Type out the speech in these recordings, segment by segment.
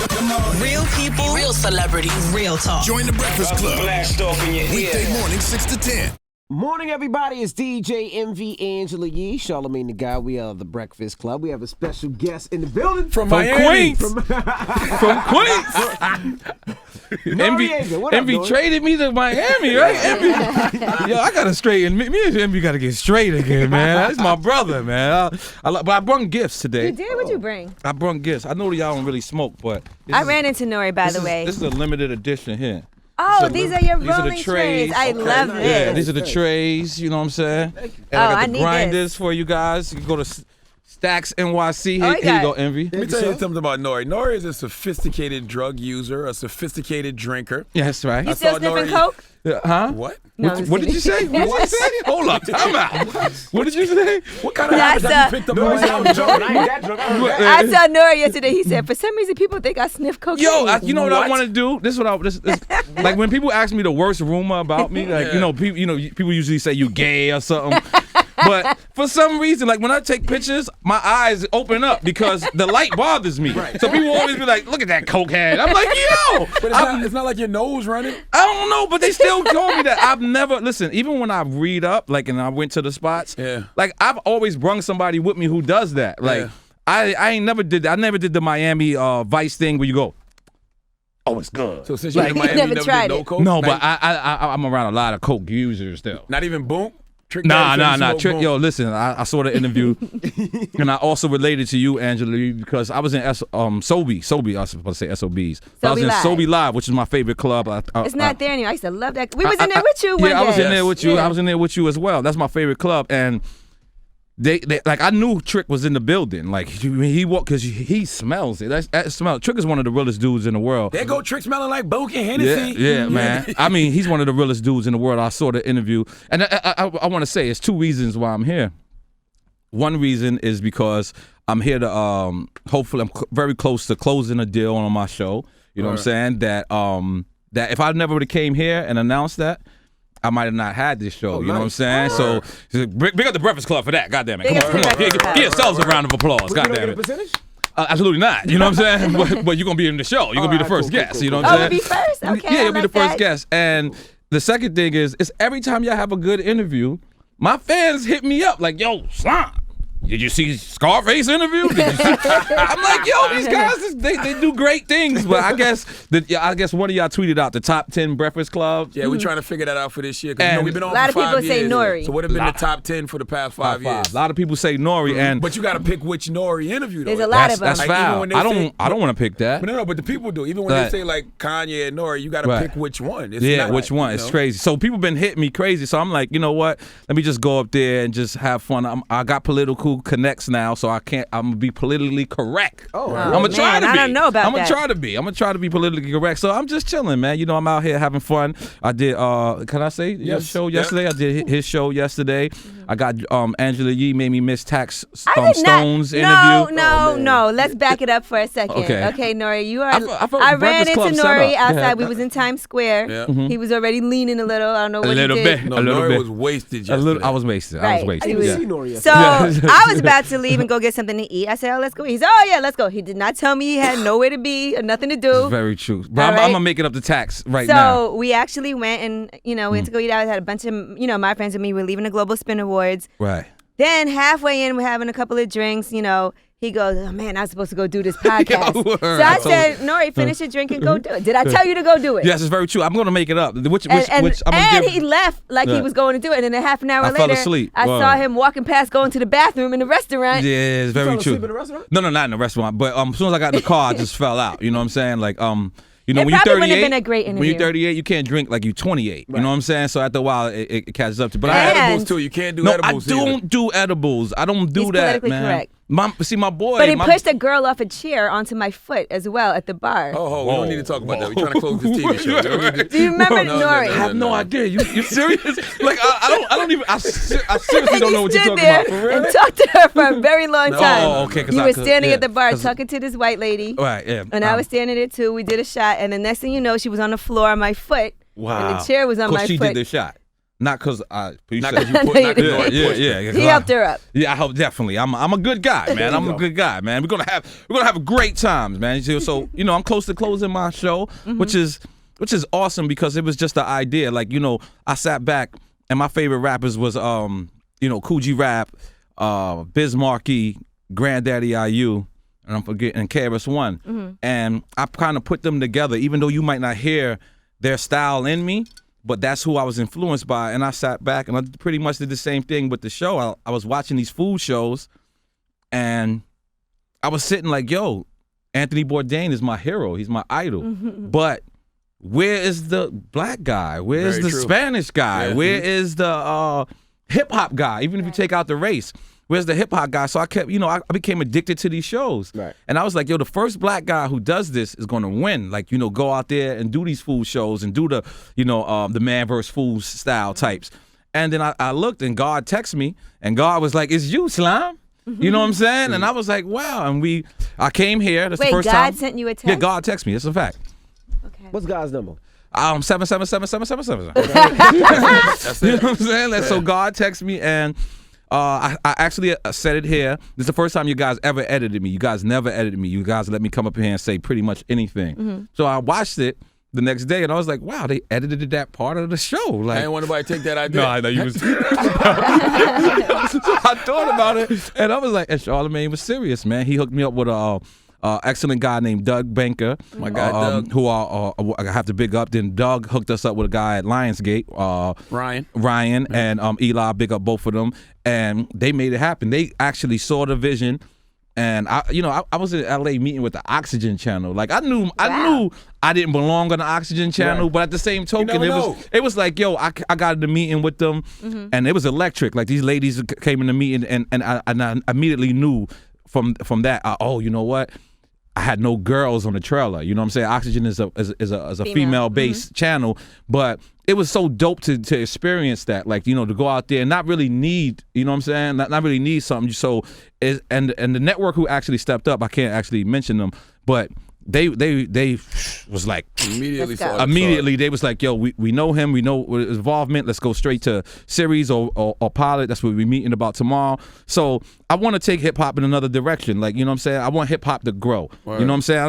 Real people, real celebrities, real talk. Join the Breakfast Club. Blast off in your ear. Weekday morning, 6 to 10. Morning, everybody. It's DJ MV Angela Yee, Charlamagne the Guy. We are the Breakfast Club. We have a special guest in the building From Miami. From Queens. Envy traded me to Miami, right? Envy, yo, I gotta straighten. Me and Envy gotta get straight again, man. That's my brother, man. But I brought gifts today. You did? What'd you bring? I brought gifts. I know y'all don't really smoke, but I ran into N.O.R.E, by the way. This is a limited edition here. Oh, these are your rolling trays. I love this. Yeah, these are the trays. You know what I'm saying? And I got the grinders for you guys. You can go to Stacks NYC. Here you go, Envy. Let me tell you something about N.O.R.E. N.O.R.E is a sophisticated drug user, a sophisticated drinker. Yeah, that's right. You still sniffing coke? Huh? What? No, what did you say? What did you say? Hold up, time out. What did you say? What kind of habits have you picked up on Miami? I saw N.O.R.E yesterday. He said, for some reason, people think I sniff cocaine. Yo, you know what I want to do? This is what like when people ask me the worst rumor about me, like people usually say you gay or something. But for some reason, like when I take pictures, my eyes open up because the light bothers me. Right. So people always be like, "Look at that cokehead." I'm like, "Yo!" But it's not like your nose running. I don't know, but they still call me that. I've never listen. Even when I read up, like, and I went to the spots, like I've always brung somebody with me who does that. Like I never did the Miami Vice thing where you go, "Oh, it's good." So since you're in Miami, you never did no coke? No, but I'm around a lot of coke users still. Not even boom. Nah. Yo, listen, I saw the interview, and I also related to you, Angela, because I was in Sobe. I was supposed to say SOBs. I was in Sobe Live, which is my favorite club. It's not there anymore. I used to love that. We was in there with you one day. Yeah, I was in there with you. I was in there with you as well. That's my favorite club, and they like I knew Trick was in the building. Like he walked because he smells it. That smell. Trick is one of the realest dudes in the world. There go Trick smelling like Boke and Hennessy. Yeah, man. I mean, he's one of the realest dudes in the world. I saw the interview, and I want to say it's two reasons why I'm here. One reason is because I'm here to hopefully I'm very close to closing a deal on my show. You know what I'm saying? That if I never would have came here and announced that, I might have not had this show. You know what I'm saying? So big up the Breakfast Club for that. God damn it. Come on. Give yourselves a round of applause. God damn it. Percentage? Absolutely not. You know what I'm saying? But you're going to be in the show. You're going to be the first guest. You know what I'm saying? Oh, you'll be first? Okay. Yeah, you'll be the first guest. And the second thing is every time y'all have a good interview, my fans hit me up like, "Yo, Slime, did you see Scarface interview?" I'm like, "Yo, these guys, they do great things." But I guess one of y'all tweeted out the top 10 Breakfast Clubs. Yeah, we're trying to figure that out for this year because we've been on for 5 years. A lot of people say N.O.R.E. So what have been the top 10 for the past 5 years? A lot of people say N.O.R.E. But you got to pick which N.O.R.E. interview though. There's a lot of them. That's foul. I don't want to pick that. But no, but the people do. Even when they say like Kanye and N.O.R.E., you got to pick which one. Which one? It's crazy. So people been hitting me crazy. So I'm like, you know what? Let me just go up there and just have fun. I got political connects now, so I'm gonna be politically correct. I'm gonna try to be. I don't know about that. I'm gonna try to be politically correct. So I'm just chilling, man. You know, I'm out here having fun. I did. Can I say your show yesterday? I did his show yesterday. I got Angela Yee made me miss Tax Stone's interview. No. Let's back it up for a second. Okay, N.O.R.E, you are. I ran into N.O.R.E outside. We was in Times Square. Yeah. He was already leaning a little. I don't know what he did. No, N.O.R.E was wasted yesterday. I was wasted. Right. I was wasted. So I was about to leave and go get something to eat. I said, "Oh, let's go." He said, "Oh yeah, let's go." He did not tell me he had nowhere to be or nothing to do. It's very true. But I'm gonna make it up to Tax now. So we actually went and we went to go eat out. I had a bunch of my friends with me. We were leaving the Global Spin Awards. Right. Then halfway in, we're having a couple of drinks. He goes, "Oh man, I was supposed to go do this podcast." So I said, "N.O.R.E, finish your drink and go do it." Did I tell you to go do it? Yes, it's very true. I'm going to make it up. Which he left like he was going to do it, and then half an hour later, fell asleep. I saw him walking past, going to the bathroom in the restaurant. Yeah, it's very true. Asleep in the restaurant? No, not in the restaurant. But as soon as I got in the car, I just fell out. You know what I'm saying? Like It when you're 38, wouldn't have been a great interview. When you're 38, you can't drink like you're 28. Right. You know what I'm saying? So after a while, it catches up to. But edibles too. You can't do edibles. I don't do edibles. I don't do that, man. Correct. My boy. But he pushed a girl off a chair onto my foot as well at the bar. Oh, we don't need to talk about that. We're trying to close this TV show. Do you remember N.O.R.E? I have no idea. You serious? Like I don't even. I seriously don't know what you're talking about. For real? And talked to her for a very long time. Oh, okay. You were standing at the bar talking to this white lady. Right. Yeah. And I was standing there too. We did a shot, and the next thing you know, she was on the floor on my foot. Wow. And the chair was on my foot. She did the shot. Not because I. Not because you put. Not 'cause N.O.R.E. pushed her. Yeah. He helped her up. Yeah, I help definitely. I'm a good guy, man. I'm a good guy, man. We're gonna have great times, man. So I'm close to closing my show, which is awesome because it was just the idea. Like I sat back and my favorite rappers was Cool G Rap, Biz Markie, Granddaddy IU, and I'm forgetting KRS-One, and I kind of put them together, even though you might not hear their style in me. But that's who I was influenced by, and I sat back and I pretty much did the same thing with the show. I was watching these food shows, and I was sitting like, yo, Anthony Bourdain is my hero. He's my idol. But where is the black guy? Where is the Spanish guy? Yeah. Where is the hip-hop guy? Even if you take out the race. Where's the hip-hop guy? So I kept, I became addicted to these shows. Right. And I was like, yo, the first black guy who does this is going to win. Like, go out there and do these food shows and do the, the man versus food style types. And then I looked and God texted me and God was like, it's you, Slime. You know what I'm saying? And I was like, wow. And I came here. That's the first time. God sent you a text? Yeah, God texted me. It's a fact. Okay. What's God's number? 7777777. That's You know it. what I'm saying? So God texted me and I actually said it here. This is the first time you guys ever edited me. You guys never edited me. You guys let me come up here and say pretty much anything. So I watched it the next day and I was like, wow, they edited that part of the show. Like, I didn't want nobody to take that idea. no, I know you was. So I thought about it and I was like, and Charlamagne was serious, man. He hooked me up with a excellent guy named Doug Banker. My guy, Doug. Who I have to big up. Then Doug hooked us up with a guy at Lionsgate, Ryan, and Eli. Big up both of them, and they made it happen. They actually saw the vision, and I was in LA meeting with the Oxygen Channel. Like I knew I didn't belong on the Oxygen Channel, but at the same token, it was like, yo, I got in the meeting with them, and it was electric. Like these ladies came in the meeting, and I immediately knew from that, you know what? I had no girls on the trailer. You know what I'm saying? Oxygen is a female-based channel, but it was so dope to experience that. Like, to go out there and not really need, you know what I'm saying? Not really need something. So, and the network who actually stepped up, I can't actually mention them, but they was like immediately they was like, yo, we know him, we know his involvement, let's go straight to series or pilot. That's what we're meeting about tomorrow. So I want to take hip-hop in another direction. Like, you know what I'm saying? I want hip-hop to grow. Word. You know what I'm saying?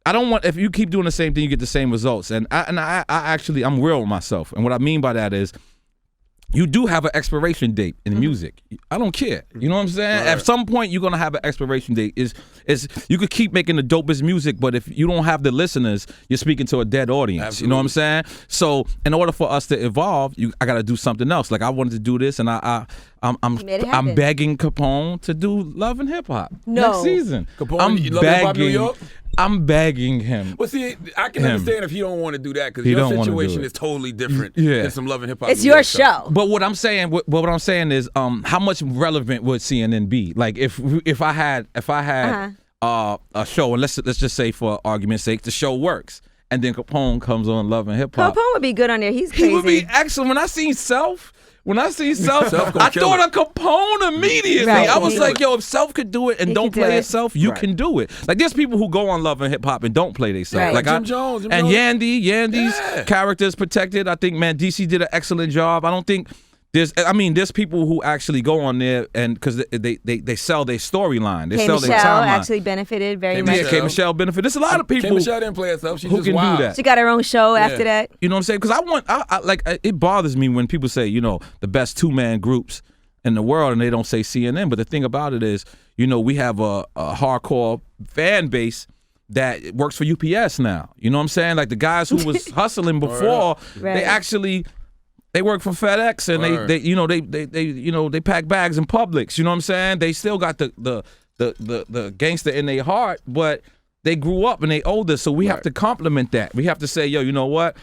I don't want if you keep doing the same thing, you get the same results. And I actually, I'm real with myself. And what I mean by that is, you do have an expiration date in music. I don't care. You know what I'm saying? Right. At some point, you're gonna have an expiration date. Is you could keep making the dopest music, but if you don't have the listeners, you're speaking to a dead audience. Absolutely. You know what I'm saying? So in order for us to evolve, I got to do something else. Like I wanted to do this, and I'm begging Capone to do Love and Hip Hop next season. Capone, Love and Hip Hop New York? I'm begging him. Well, see, I can understand if he don't want to do that because your situation is totally different than some Love and Hip Hop. It's your show. But what I'm saying, what I'm saying is, how much relevant would CNN be? Like, if I had a show, and let's just say for argument's sake, the show works, and then Capone comes on Love and Hip Hop. Capone would be good on there. He's crazy. He would be excellent. When I seen Self, I thought of Capone immediately. Right. I was like, yo, if Self could do it and don't play itself, you can do it. Like, there's people who go on Love and Hip Hop and don't play themselves. Right. Like Jim Jones. And Yandy's character is protected. I think, man, DC did an excellent job. I don't think there's people who actually go on there and because they sell their storyline. They sell their timeline. Actually benefited very much. Yeah, K. Michelle benefited. There's a lot of people. K. Michelle didn't play herself. She who just can wild. do that. She got her own show after that. You know what I'm saying? Because I it bothers me when people say, the best two-man groups in the world and they don't say CNN. But the thing about it is, we have a hardcore fan base that works for UPS now. You know what I'm saying? Like the guys who was hustling before, they actually. They work for FedEx and they pack bags in Publix. You know what I'm saying? They still got the gangster in their heart, but they grew up and they older, so we have to compliment that. We have to say, yo, you know what?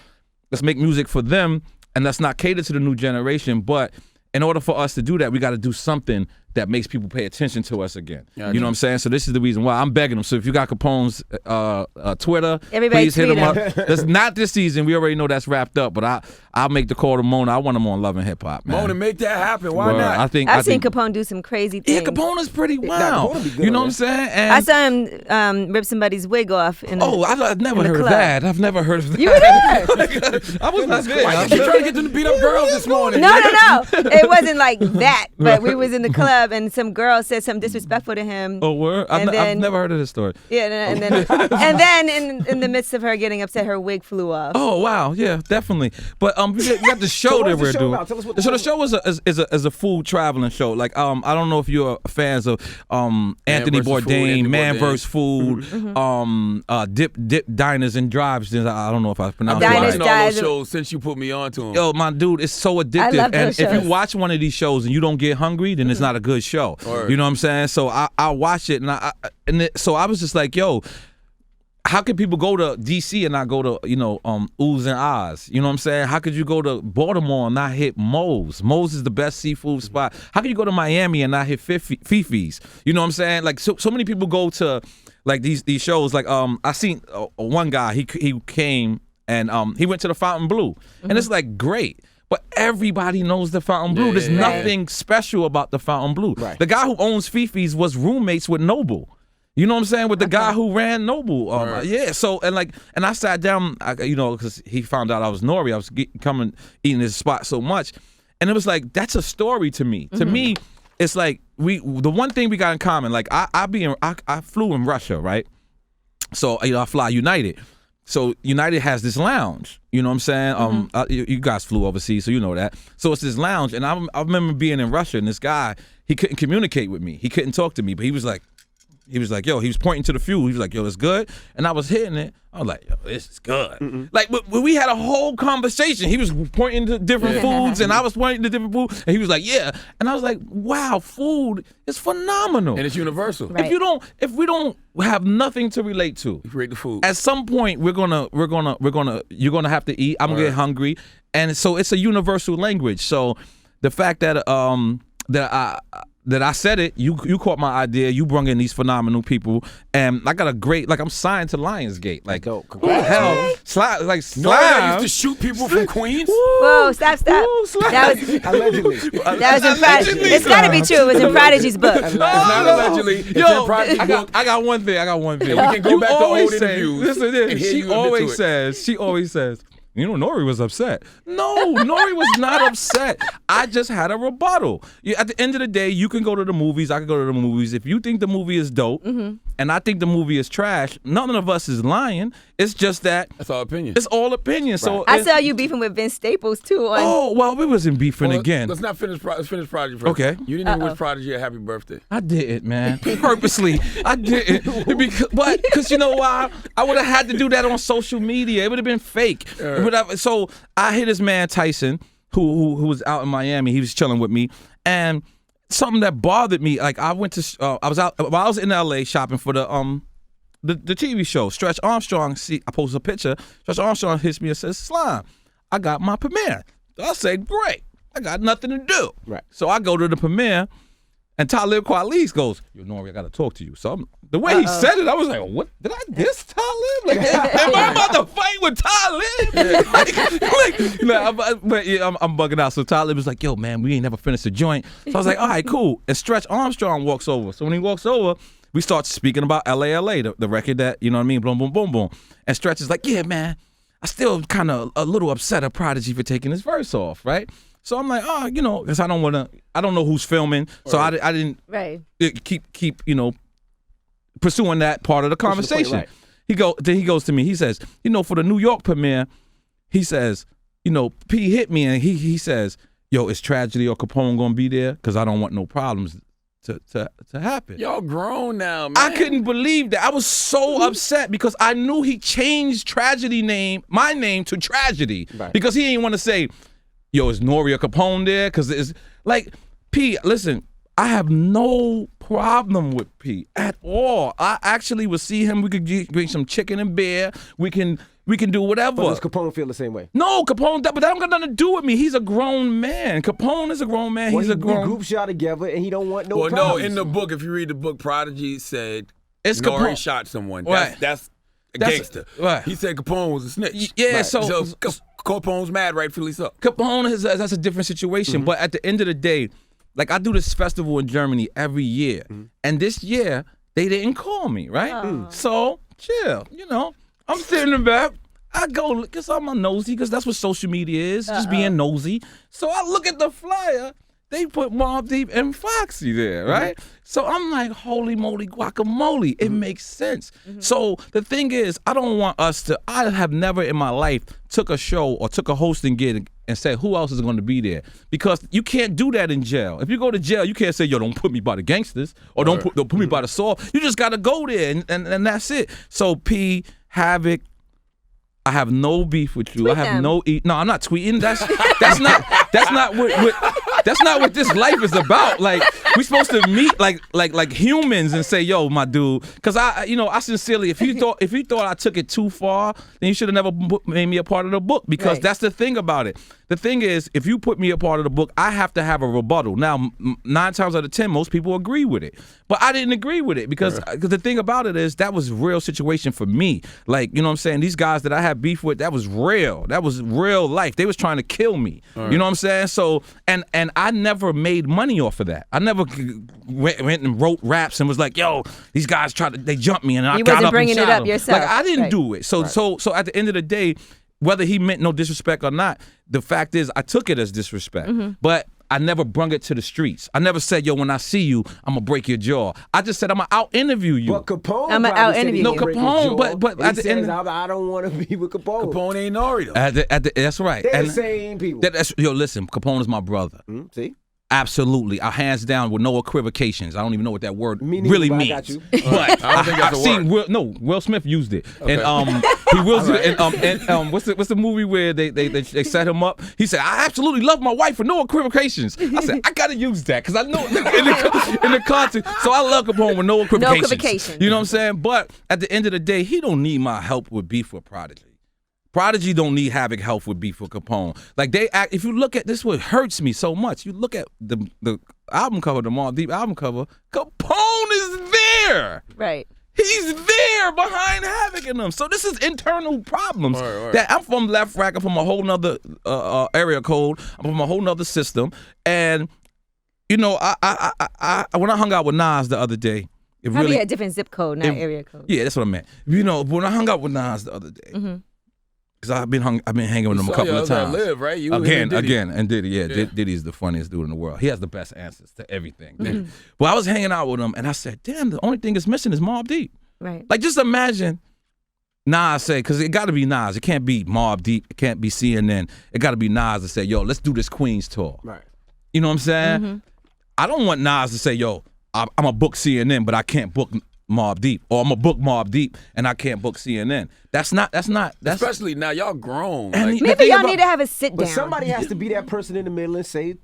Let's make music for them and let's not cater to the new generation. But in order for us to do that, we got to do something that makes people pay attention to us again. Yeah, you know what I'm saying? So this is the reason why I'm begging them. So if you got Capone's Twitter, Everybody please hit tweet him up. him. That's not this season. We already know that's wrapped up. But I'll make the call to Mona. I want him on Love and Hip Hop, man. Mona, make that happen. Why Word. not? I think I've seen Capone do some crazy things. Yeah, Capone is pretty wild. Capone be good You know on what I'm that. saying? And I saw him rip somebody's wig off. I've never in the heard of club. that. I've never heard of that. You heard? I was not there. Why you trying to get them to beat up girls this morning? No. It wasn't like that. But we was in the club and some girl said something disrespectful to him. Oh, word? And I've then- never heard of this story. Yeah, and then in the midst of her getting upset, her wig flew off. Oh wow, yeah, definitely. But we got the show So that what's the we're show doing. about? Tell us what So the the show is a food traveling show. Like I don't know if you're fans of Anthony versus food, Bourdain, Anthony Man Bourdain. vs. Food, Dip Diners and Drives. I don't know if I I've pronounced been it Diners, right. watching all those Dives. shows since you put me on to them. Yo, my dude, it's so addictive. love And those if shows. you watch one of these shows and you don't get hungry, then it's not a good show. Word. You know what I'm saying? So I watch it, and so I was just like, yo, how could people go to DC and not go to, Oohs and Ahs? You know what I'm saying? How could you go to Baltimore and not hit Moe's? Moe's is the best seafood spot. How could you go to Miami and not hit Fifi's? You know what I'm saying? Like so many people go to like these shows. Like I seen one guy, he came and he went to the Fontainebleau, and it's like great. But everybody knows the Fontainebleau. There's nothing special about the Fontainebleau. Right. The guy who owns Fifi's was roommates with Noble. You know what I'm saying? With the guy who ran Noble. Yeah. So and I sat down, because he found out I was N.O.R.E. I was coming eating his spot so much, and it was like that's a story to me. To me, it's like the one thing we got in common. Like I flew in Russia, right? So I fly United. So United has this lounge, you know what I'm saying? You guys flew overseas, so you know that. So it's this lounge, and I remember being in Russia, and this guy, he couldn't communicate with me. He couldn't talk to me, but he was like, yo, he was pointing to the fuel. He was like, yo, it's good. And I was hitting it. I was like, yo, this is good. Like, but we had a whole conversation. He was pointing to different foods, and I was pointing to different food, and he was like, yeah. And I was like, wow, food is phenomenal. And it's universal. Right. If we don't have nothing to relate to, You create the food. at some point you're gonna have to eat. I'm gonna get hungry, and so it's a universal language. So the fact that that I said it, you caught my idea. You brung in these phenomenal people, and I got a great I'm signed to Lionsgate. Like Dope. who the hell? Slime, like No, I Slime. used to shoot people from Queens. Whoa, stop. Woo, Slime. That was Allegedly. that was in Prodigy. It's got to be true. It was in Prodigy's book. It's not allegedly. It's Yo, in Prodigy's book. I got one thing. And we can go back to always old say- interviews Listen to this. and hear She you admit always to it. says, N.O.R.E. was upset. No, N.O.R.E. was not upset. I just had a rebuttal. At the end of the day, you can go to the movies. I can go to the movies. If you think the movie is dope, and I think the movie is trash, none of us is lying. It's just that That's our opinion. it's all opinion. So I saw you beefing with Vince Staples too. Oh well, we wasn't beefing Well, again. Let's not finish. Let's finish Prodigy first. Okay. You didn't even wish Prodigy a happy birthday. I didn't, man. Purposely, I didn't. Because you know why? I would have had to do that on social media. It would have been fake. So I hit this man Tyson, who was out in Miami. He was chilling with me, and something that bothered me. Like I went to, I was in LA shopping for the TV show. Stretch Armstrong. I posted a picture. Stretch Armstrong hits me and says, "Slime, I got my premiere." So I say, "Great. I got nothing to do." Right. So I go to the premiere, and Talib Kweli goes, "Yo, N.O.R.E, I gotta talk to you." So the way he said it, I was like, "What? Did I diss Talib? Like, am I about to fight with Talib?" I'm bugging out. So Talib was like, "Yo, man, we ain't never finished a joint." So I was like, "All right, cool." And Stretch Armstrong walks over. So when he walks over, we start speaking about LA, the record that, you know what I mean, boom, boom, boom, boom. And Stretch is like, "Yeah, man, I still kind of a little upset at Prodigy for taking his verse off, right?" So I'm like, because I don't know who's filming, so I didn't Right. keep pursuing that part of the conversation. right. Then he goes to me. He says, for the New York premiere, he says, P hit me and he says, "Yo, is Tragedy or Capone gonna be there? Because I don't want no problems to happen." Y'all grown now, man. I couldn't believe that. I was so upset because I knew he changed my name to Tragedy, Right. because he didn't want to say, "Yo, is N.O.R.E. or Capone there?" Because it's like, P, listen, I have no problem with P at all. I actually would see him. We could bring some chicken and beer. We can We can do whatever. But does Capone feel the same way? No, Capone, but that don't got nothing to do with me. He's a grown man. Capone is a grown man. Well, He's a grown. We group shot together, and he don't want no Well, problems. no, in the book, if you read the book, Prodigy said It's N.O.R.E. Capone. shot someone. Right. That's a That's- gangster. right. He said Capone was a snitch. Yeah, Right. so Capone's mad, rightfully so. Capone is that's a different situation. But at the end of the day, like I do this festival in Germany every year, and this year they didn't call me, right? So chill, I'm sitting in the back. I go because I'm a nosy because that's what social media is, just being nosy. So I look at the flyer. They put Mobb Deep and Foxy there, right? So I'm like, holy moly guacamole. It makes sense. So the thing is, I don't want us to, I have never in my life took a show or took a hosting gig and said, who else is going to be there? Because you can't do that in jail. If you go to jail, you can't say, yo, don't put me by the gangsters or don't put me by the saw. You just got to go there and that's it. So P, Havoc, I have no beef with you. Tweet I have them. no I'm not tweeting. That's not what this life is about. Like we supposed to meet like humans and say, yo, my dude. Because I sincerely, if you thought I took it too far, then you should have never made me a part of the book. Because Right. that's the thing about it. The thing is, if you put me a part of the book, I have to have a rebuttal. Now, 9 times out of 10, most people agree with it. But I didn't agree with it because the thing about it is that was a real situation for me. Like, you know what I'm saying? These guys that I had beef with, that was real. That was real life. They was trying to kill me. You know what I'm saying? So, and I never made money off of that. I never went and wrote raps and was like, yo, these guys they jumped me and I You got wasn't up bringing and it shot up them. yourself. Like, I didn't Right. do it. So at the end of the day, whether he meant no disrespect or not, the fact is I took it as disrespect. But I never brung it to the streets. I never said, yo, when I see you, I'm going to break your jaw. I just said, I'm going to out-interview you. But Capone I'ma probably said out-interview he you. No, break his Capone, jaw, but and at he the end- says, I don't want to be with Capone. Capone ain't N.O.R.E. though. That's right. They're And the same people. yo, listen, Capone is my brother. See? Absolutely. Hands down with no equivocations. I don't even know what that word Me neither, really but I means. got you. But I don't think that's I've a seen word. Will Smith used it. And he will and what's the movie where they set him up? He said, I absolutely love my wife with no equivocations. I said, I gotta use that because I know in the context. So I love Capone with no equivocations. equivocations. You know what I'm saying? But at the end of the day, he don't need my help with beef with Prodigy. Prodigy don't need Havoc help with beef with Capone. Like if you look at this, what hurts me so much. You look at the album cover, the Mobb Deep album cover. Capone is there. Right. He's there behind Havoc in them. So this is internal problems. Right. That I'm from Left Rack. I'm from a whole nother area code. I'm from a whole nother system. And I when I hung out with Nas the other day, it Probably really a different zip code, not area code. yeah, that's what I meant. When I hung out with Nas the other day. Because I've been hanging with him a couple of times. Live, right? You Again, and Diddy. yeah. Diddy's the funniest dude in the world. He has the best answers to everything. Well, I was hanging out with him, and I said, damn, the only thing that's missing is Mobb Deep. Right. Like, just imagine Nas say, because it got to be Nas. It can't be Mobb Deep. It can't be CNN. It got to be Nas to say, yo, let's do this Queens tour. Right. You know what I'm saying? I don't want Nas to say, yo, I'm a book CNN, but I can't book Mobb Deep, or I'm a book Mobb Deep and I can't book CNN. That's Especially now, y'all grown. And Like, the Maybe thing y'all about- need to have a sit But down. somebody has to be that person in the middle and say,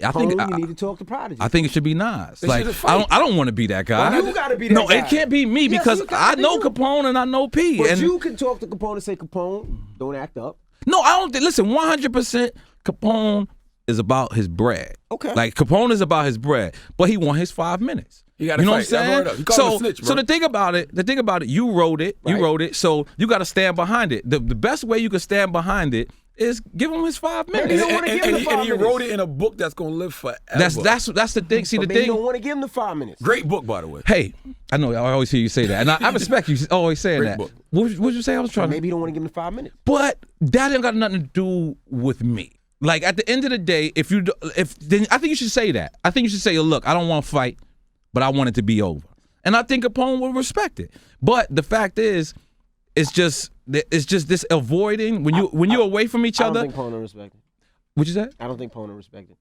I think you need to talk to Prodigy. I think it should be Nas. They Like should fight. I don't want to be that guy. Well, you gotta be that No, guy. it can't be me Yes, because you gotta I be know you. Capone and I know P. But And you can talk to Capone and say, Capone, don't act up. no, I don't think. Listen, 100%. Capone is about his bread. Okay. Like Capone is about his bread, but he want his 5 minutes. You gotta know fight. what I'm saying? That's word up. You call him a snitch, so bro. the thing about it, you wrote it. You Right. wrote it. So you got to stand behind it. The best way you can stand behind it is give him his 5 minutes. You don't wanna give him the 5 he minutes. wrote it in a book that's gonna live forever. That's the thing. See, But the maybe you thing. don't want to give him the 5 minutes. Great book, by the way. Hey, I know I always hear you say that, and I respect you always saying Great that. book. What would you say? I was trying to. Maybe you don't want to give him the 5 minutes. But that ain't got nothing to do with me. Like at the end of the day, then I think you should say that. I think you should say, look, I don't want to fight, but I want it to be over. And I think Capone will respect it. But the fact is, it's just this avoiding when you're away from each I don't other. think Pona respected. What you say? I don't think Pona respected.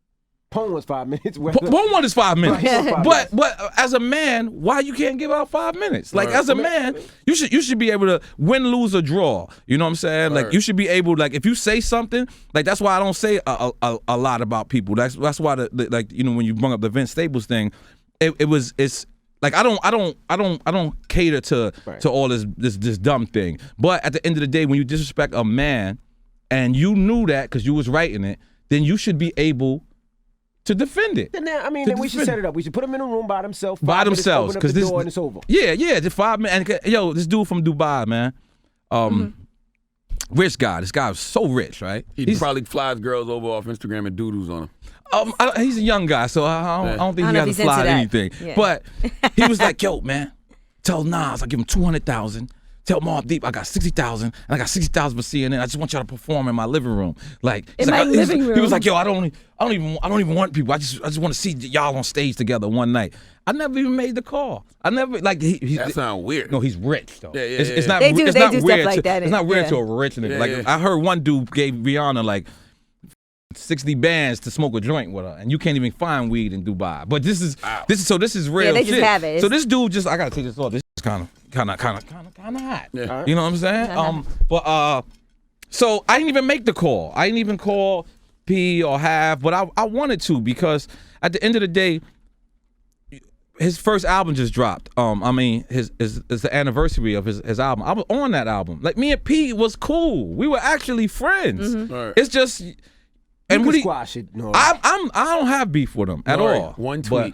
Pona was 5 minutes. Pone want his 5 minutes. Right. But as a man, why you can't give out 5 minutes? Like Right. as a man, you should be able to win, lose, or draw. You know what I'm saying? Like Right. you should be able, like if you say something, like that's why I don't say a lot about people. That's why like when you bring up the Vince Staples thing, it's Like I don't cater to all this dumb thing. But at the end of the day, when you disrespect a man, and you knew that because you was writing it, then you should be able to defend it. Then we should set it up. We should put them in a room by themselves. By themselves, because this door and it's over. Yeah, just 5 minutes. And yo, this dude from Dubai, man. Rich guy. This guy was so rich, right? He probably flies girls over off Instagram and doodles on him. He's a young guy, so I don't think he has to fly anything. Yeah. But he was like, yo, man, tell Nas I give him 200,000. Tell Mobb Deep I got 60,000, and I got 60,000 for CNN. I just want y'all to perform in my living room. Like in my living room. He was like, yo, I don't even want people. I just want to see y'all on stage together one night. I never even made the call. I never like that sounds weird. No, he's rich though. Yeah. It's not. They do it's not stuff weird like that. It's not weird to a rich nigga. Like I heard one dude gave Rihanna like 60 bands to smoke a joint with her, and you can't even find weed in Dubai. But this is real. Yeah, they shit. just have it. So this dude I gotta take this off. This is kind of hot. Yeah. You know what I'm saying? So I didn't even make the call. I didn't even call P or Have, but I wanted to because at the end of the day, his first album just dropped. His the anniversary of his album. I was on that album. Like me and P was cool. We were actually friends. Right. It's just And you can squash it. No. I don't have beef with him at all. One tweet.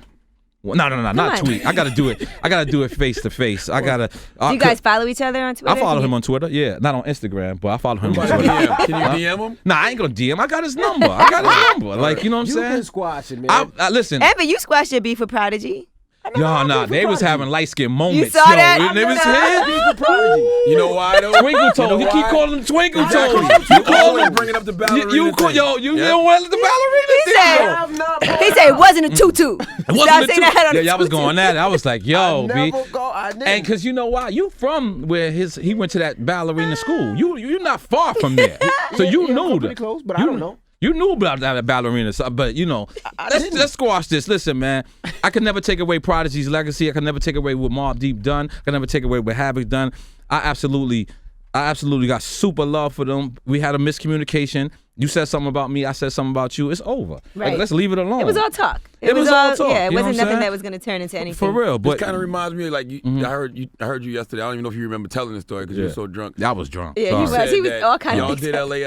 No, not on. tweet. I gotta do it face to face. I gotta. Do you guys follow each other on Twitter? I follow him on Twitter. Yeah, not on Instagram, but I follow him on Twitter. Can you DM him? Nah, I ain't gonna DM. I got his number. Like, you know what I'm You saying? can squash it, man. I listen. Ever, you squashed your beef with Prodigy? Nah, they was having light skin moments. saw that? Yo, it was I him. You know why though? Twinkle Toes. You know You why? keep calling him Twinkle Exactly. Toes. You always bringing up the ballerina You thing. don't want the ballerina thing. He said it wasn't a tutu. It wasn't saying that on Yeah, a y'all was tutu. going at it. I was like, yo, B. I didn't. And because you know why? You from where he went to that ballerina school. You're not far from there. So you knew pretty that. close, but I don't know. You knew about that ballerina, but you know, let's squash this. Listen, man, I can never take away Prodigy's legacy. I can never take away what Mobb Deep done. I can never take away what Havoc done. I absolutely got super love for them. We had a miscommunication. You said something about me. I said something about you. It's over. Right. Like, let's leave it alone. It was all talk. It was all talk. Yeah, it You know wasn't what I'm nothing saying? that was going to turn into anything. For real. This But kind of reminds me of like I heard you yesterday. I don't even know if you remember telling this story because you were so drunk. I was drunk. Yeah, he Sorry. was. He was That all kind y'all of did LA,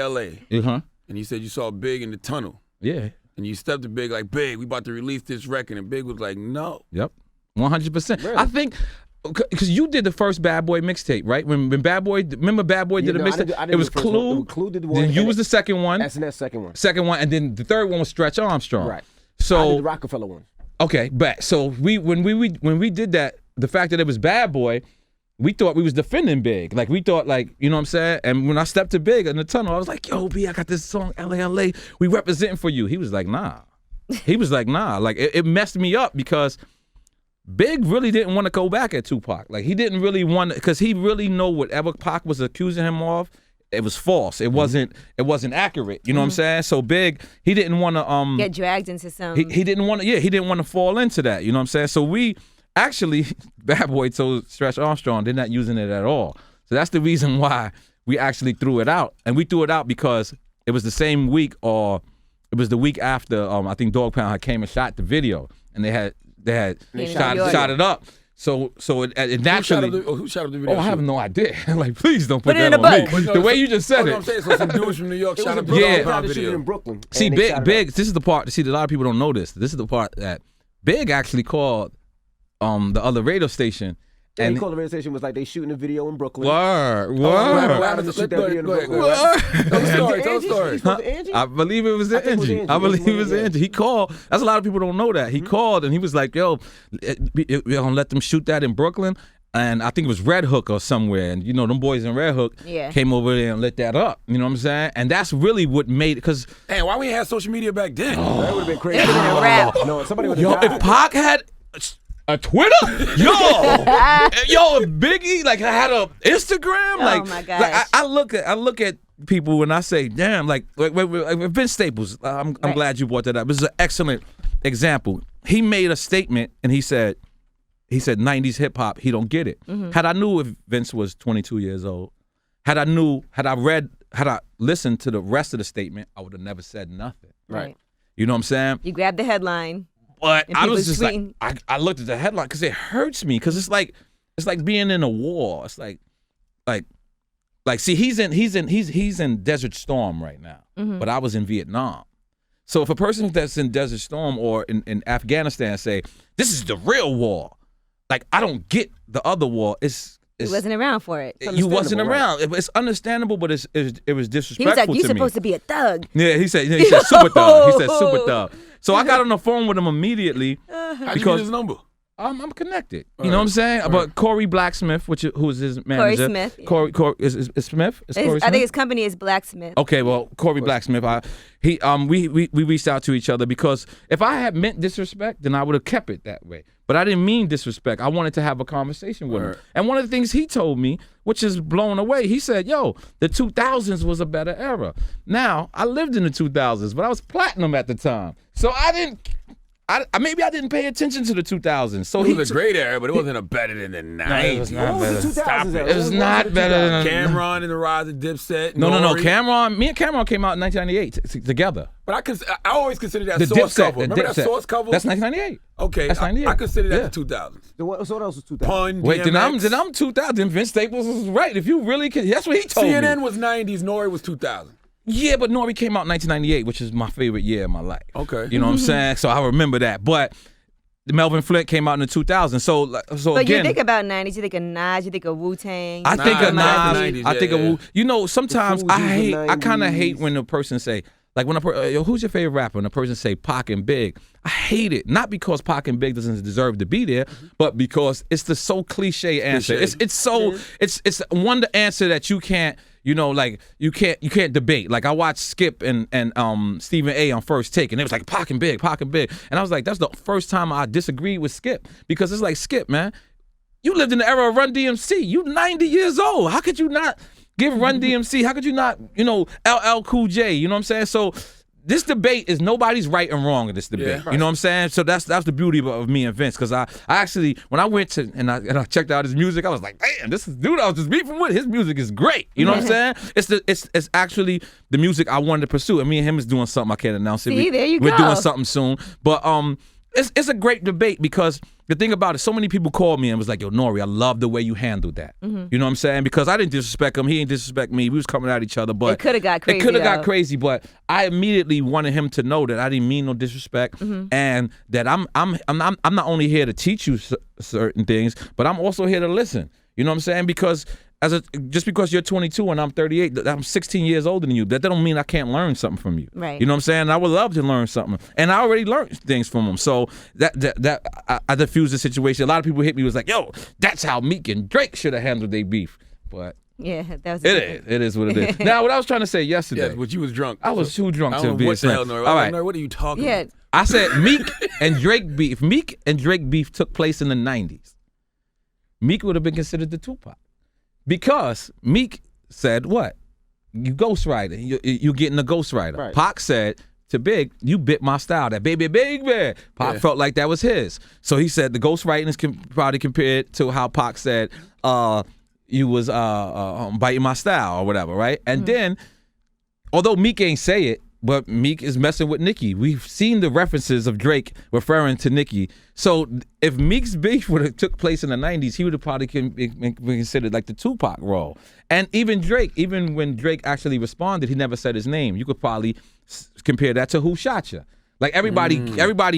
Uh-huh. and you said you saw Big in the tunnel, Yeah. and you stepped to Big like, Big, we about to release this record, and Big was like, no. Yep. 100%. I think because you did the first Bad Boy mixtape, right? When Bad Boy, remember Bad Boy did a mixtape? I did It was the first one. Clue. Clue did the one. Then you and was the second one. SNS second one. Second one, and then the third one was Stretch Armstrong. Right. I So did the Rockefeller one. okay, but so when we did that, the fact that it was Bad Boy, we thought we was defending Big. Like we thought, like, you know what I'm saying? And when I stepped to Big in the tunnel, I was like, yo, B, I got this song, LA, we representing for you. He was like, nah. He was like, nah. Like it messed me up because Big really didn't want to go back at Tupac. Like he didn't really want to, because he really know whatever Pac was accusing him of, it was false. It wasn't accurate. You know what I'm saying? So Big, he didn't want to get dragged into some. he didn't want to, he didn't want to fall into that. You know what I'm saying? So we actually, Bad Boy told Stretch Armstrong they're not using it at all. So that's the reason why we actually threw it out. And we threw it out because it was the same week, or it was the week after I think Dog Pound had came and shot the video, and they had shot it up. So it naturally. Who shot up the video? Oh, I have no idea. Like, please don't put Put it that in a on book. me. The way you just said What it. I'm saying, so some dudes from New York shot up the Yeah. Dog Pound They shot it video. in Brooklyn. See, and they shot it Big. up. This is the part. See, a lot of people don't know this. This is the part that Big actually called the other radio station. Yeah, And he called the radio station, was like, they shooting a video in Brooklyn. word. What happened to to shoot that go video ahead, in go Brooklyn. ahead. Tell the story. Tell the Angie? story. He spoke to Angie? I believe it was I think it was Angie. Angie. I believe it was Yeah. Angie. He called. That's a lot of people don't know that. He called and he was like, "Yo, we're gonna let them shoot that in Brooklyn." And I think it was Red Hook or somewhere. And you know, them boys in Red Hook came over there and lit that up. You know what I'm saying? And that's really what made it. Because Damn, why we ain't had social media back then? That would have been crazy. It would've been a wrap. No, somebody would yo, have if died. Pac had a Twitter, if Biggie like had a Instagram, like, my gosh. like I look at people when I say, damn, like Vince Staples. I'm glad you brought that up. This is an excellent example. He made a statement and he said 90s hip hop, he don't get it. Had I knew if Vince was 22 years old, had I listened to the rest of the statement, I would have never said nothing. Right. You know what I'm saying? You grab the headline. But And I people was just tweeting. like, I looked at the headline because it hurts me because it's like being in a war. It's like, see, he's in Desert Storm right now, but I was in Vietnam. So if a person that's in Desert Storm or in Afghanistan say, this is the real war, like I don't get the other war. He wasn't around for it. You wasn't around. It's understandable, but it was disrespectful He was like, to "You're me. supposed to be a thug." Yeah, he said super thug. He said super thug. So I got on the phone with him immediately How'd you because get his number? I'm connected. You know what I'm saying? But Corey Blacksmith, who is his manager? Smith, yeah. Corey is Smith? Is Corey Smith? I think his company is Blacksmith. Okay, well, Corey Blacksmith, we reached out to each other because if I had meant disrespect, then I would have kept it that way. But I didn't mean disrespect. I wanted to have a conversation with him. And one of the things he told me, which is blown away, he said, yo, the 2000s was a better era. Now, I lived in the 2000s, but I was platinum at the time. So maybe I didn't pay attention to the 2000s. So It was a great era, but it wasn't better than the 90s. It was not better. Stop it. It was not better than Cameron and the Rise of Dipset. No. N.O.R.E. Me and Cameron came out in 1998 together. But I always consider that The source Dipset, cover. Remember that source cover? That's 1998. Okay, That's 98. I consider that Yeah. the 2000s. So what else was 2000? Pun, Wait, then DMX. I'm 2000. Vince Staples was right. If you really can, that's what he told me. CNN was 90s, N.O.R.E. was 2000. Yeah, but N.O.R.E. came out in 1998, which is my favorite year of my life. Okay. You know what I'm saying? So I remember that. But Melvin Flint came out in the 2000s. So But again, you think about 90s, you think of Nas, you think of Wu-Tang. I think of Nas, Nas. 90s, I think of yeah. You know, sometimes The I Fugees, kind of 90s. hate when a person say, like when who's your favorite rapper? And a person say Pac and Big. I hate it, not because Pac and Big doesn't deserve to be there, but because it's the so cliche answer. Cliche. It's one the answer that you can't. You know, like you can't debate. Like I watched Skip and Stephen A on First Take, and it was like Pac and Big, and I was like, that's the first time I disagreed with Skip because it's like Skip, man, you lived in the era of Run DMC. You 90 years old. How could you not give Run DMC? How could you not, LL Cool J? You know what I'm saying? So this debate is nobody's right and wrong in this debate. Yeah, right. You know what I'm saying? So that's the beauty of me and Vince, because I actually, when I went to and I checked out his music, I was like, damn, this is dude I was just beefing with. His music is great. You know what I'm saying? It's actually the music I wanted to pursue, and me and him is doing something I can't announce it. See, there you We're go. doing something soon, but it's a great debate because the thing about it, so many people called me and was like, yo, N.O.R.E, I love the way you handled that. Mm-hmm. You know what I'm saying? Because I didn't disrespect him, he didn't disrespect me. We was coming at each other, but It could have got crazy. it could have got though. crazy, but I immediately wanted him to know that I didn't mean no disrespect, and that I'm not only here to teach you certain things, but I'm also here to listen. You know what I'm saying? Because just because you're 22 and I'm 38, I'm 16 years older than you. That don't mean I can't learn something from you. Right. You know what I'm saying? I would love to learn something, and I already learned things from him. So I diffused the situation. A lot of people hit me was like, "Yo, that's how Meek and Drake should have handled their beef," but. Yeah, that was It is what it is. Now, what I was trying to say yesterday. Yeah, but you was drunk. I was too drunk I to don't be know a what the hell, friend. N.O.R.E. All right. N.O.R.E, what are you talking Yeah. about? I said Meek and Drake beef. Meek and Drake beef took place in the 90s. Meek would have been considered the Tupac. Because Meek said what? You ghostwriting. You getting a ghostwriter. Right. Pac said to Big, you bit my style. That baby big man. Pac felt like that was his. So he said the ghostwriting is probably compared to how Pac said, you was biting my style or whatever, right? And then, although Meek ain't say it, but Meek is messing with Nicki. We've seen the references of Drake referring to Nicki. So if Meek's beef would have took place in the 90s, he would have probably been considered like the Tupac role. And even Drake, even when Drake actually responded, he never said his name. You could probably compare that to Who Shot Ya? Like everybody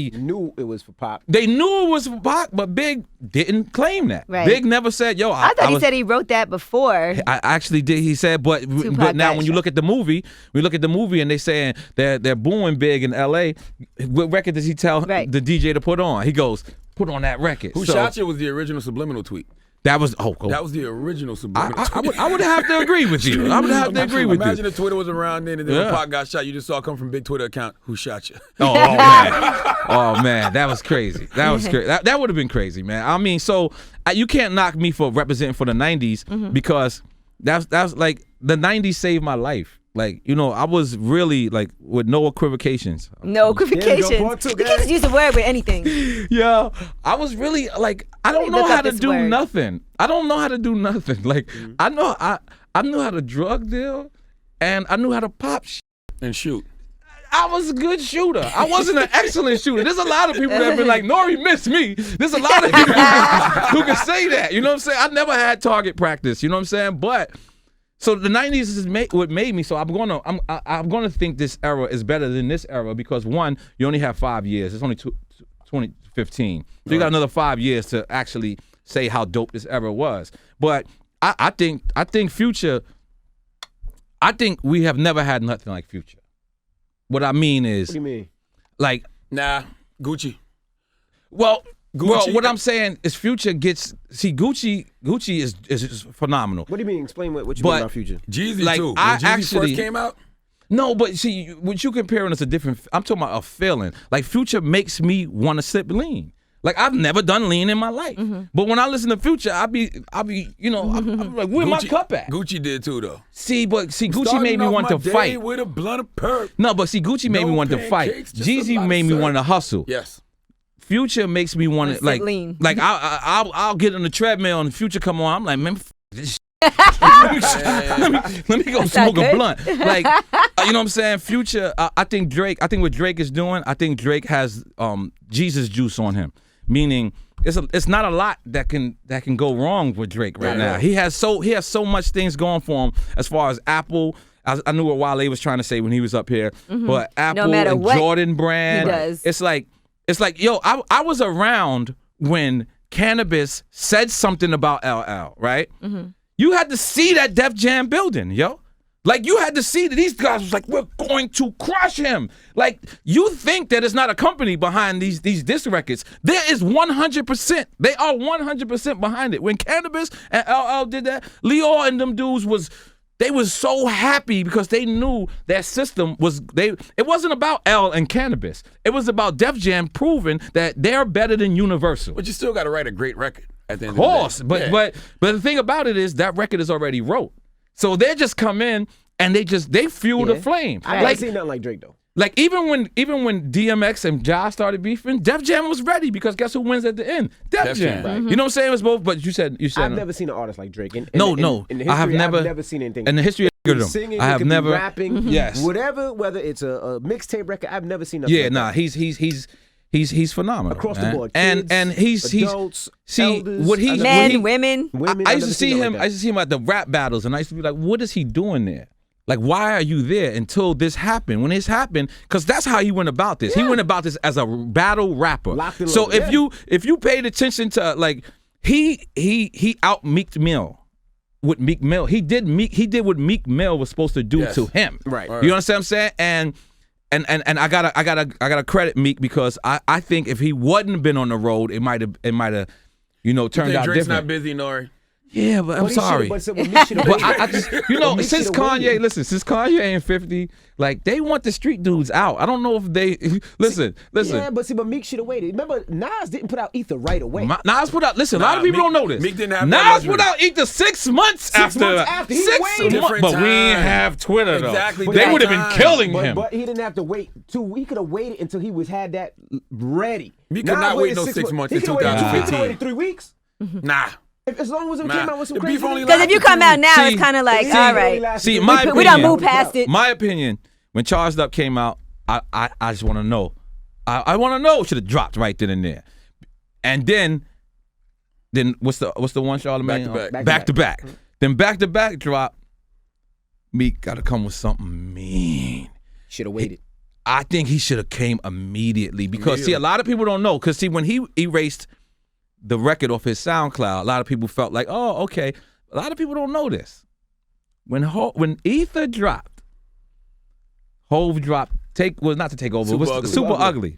Knew it was for Pop. they knew it was for Pac, but Big didn't claim that. Right. Big never said, yo, I thought he said he wrote that before. I actually did. He said, but now when you look at the movie, and they saying they're booing Big in L.A. What record does he tell the DJ to put on? He goes, put on that record. Who Shot Ya was the original subliminal tweet. That was That was the original subliminal tweet. I would have to agree with you. I would have to agree with you. Imagine if Twitter was around then and then when Pac got shot, you just saw it come from big Twitter account, Who Shot Ya? Oh man, that was crazy. That was crazy. That would have been crazy, man. I mean, so you can't knock me for representing for the 90s because that's like the 90s saved my life. Like, I was really like with no equivocations. No equivocations. You can't just use a word with anything. Yeah, I was really like, I don't know how to do nothing. I don't know how to do nothing. Like, I knew how to drug deal, and I knew how to pop shit. And shoot. I was a good shooter. I wasn't an excellent shooter. There's a lot of people that have been like, N.O.R.E missed me. There's a lot of people who can say that. You know what I'm saying? I never had target practice. You know what I'm saying? But so the 90s is what made me. So I'm gonna think this era is better than this era because one, you only have 5 years. It's only 2015. So you got another 5 years to actually say how dope this era was. But I think Future. I think we have never had nothing like Future. What I mean is, What do you mean? Like, Nah, Gucci. Well, Gucci. what I'm saying is Future gets Gucci is phenomenal. What do you mean? Explain what you mean about Future. Jeezy like, too. When I Jeezy actually first came out. No, but see, what you comparing is a different. I'm talking about a feeling. Like Future makes me want to sip lean. Like I've never done lean in my life, but when I listen to Future, I be, you know, I'm like, where my cup at? Gucci did too, though. Gucci made me want to fight. With a blunt of perk. No, but see, Gucci made me want to fight. Jeezy made me want to hustle. Yes. Future makes me want to like lean. Like I'll get on the treadmill and Future come on. I'm like, man, this let me go smoke a blunt. Like, you know what I'm saying? Future, I think what Drake is doing, I think Drake has Jesus juice on him. Meaning, it's not a lot that can go wrong with Drake right now. He has so much things going for him as far as Apple. I knew what Wale was trying to say when he was up here, but Apple No matter and what Jordan brand, he does. it's like yo, I was around when Cannabis said something about LL, right? You had to see that Def Jam building, yo. Like, you had to see that these guys was like, we're going to crush him. Like, you think that it's not a company behind these diss records. There is 100%. They are 100% behind it. When Cannabis and LL did that, Leo and them dudes was so happy because they knew their system it wasn't about L and Cannabis. It was about Def Jam proving that they're better than Universal. But you still got to write a great record at the end of course, of the day. but the thing about it is that record is already wrote. So they just come in and they fuel the flame. I haven't seen nothing like Drake though. Like even when DMX and Ja started beefing, Def Jam was ready because guess who wins at the end? Def Jam. Right. You know what I'm saying? It was both, but you said I've never seen an artist like Drake. In No. In the history, I've never seen anything. In the history of singing, I have never rapping, yes, whatever, whether it's a mixtape record, I've never seen nothing. Yeah, like nah, that. he's phenomenal across man. the board. Kids, and he's adults, see elders, what he men, women. I used to see him. I used to see him at the rap battles, and I used to be like, what is he doing there? Like, why are you there until this happened? When this happened, because that's how he went about this. Yeah. He went about this as a battle rapper. So if you paid attention to like he out Meek Mill with Meek Mill. He did what Meek Mill was supposed to do to him. Right. You understand what I'm saying? And I gotta credit Meek because I think if he wouldn't been on the road, it might have turned out Drake's different. not busy, N.O.R.E. Yeah, but I'm sorry. But I just, since Kanye ain't 50, like they want the street dudes out. I don't know if they listen. Yeah, but Meek should have waited. Remember, Nas didn't put out Ether right away. Nas put out. Listen, a lot of people don't know this. Meek didn't have Nas put out Ether 6 months after. 6 months after. But we didn't have Twitter though. Exactly. They would have been killing him. But he didn't have to wait. He could have waited until he had that ready. Meek could not wait no 6 months in 2015. He could have waited 3 weeks. Nah. As long as it came out with some crazy. Because if you come out now, it's kind of like, all right. See, my opinion. We don't move past it. My opinion, when Charged Up came out, I just want to know. I want to know. Should have dropped right then and there. And then what's the one, Charlamagne? Back to back. Then back to back drop. Meek got to come with something mean. Should have waited. I think he should have came immediately because see, a lot of people don't know because see, when he erased the record off his SoundCloud, a lot of people felt like, oh, okay. A lot of people don't know this. When Ether dropped, Hove dropped, not to take over, Super it was Ugly. Super Ugly.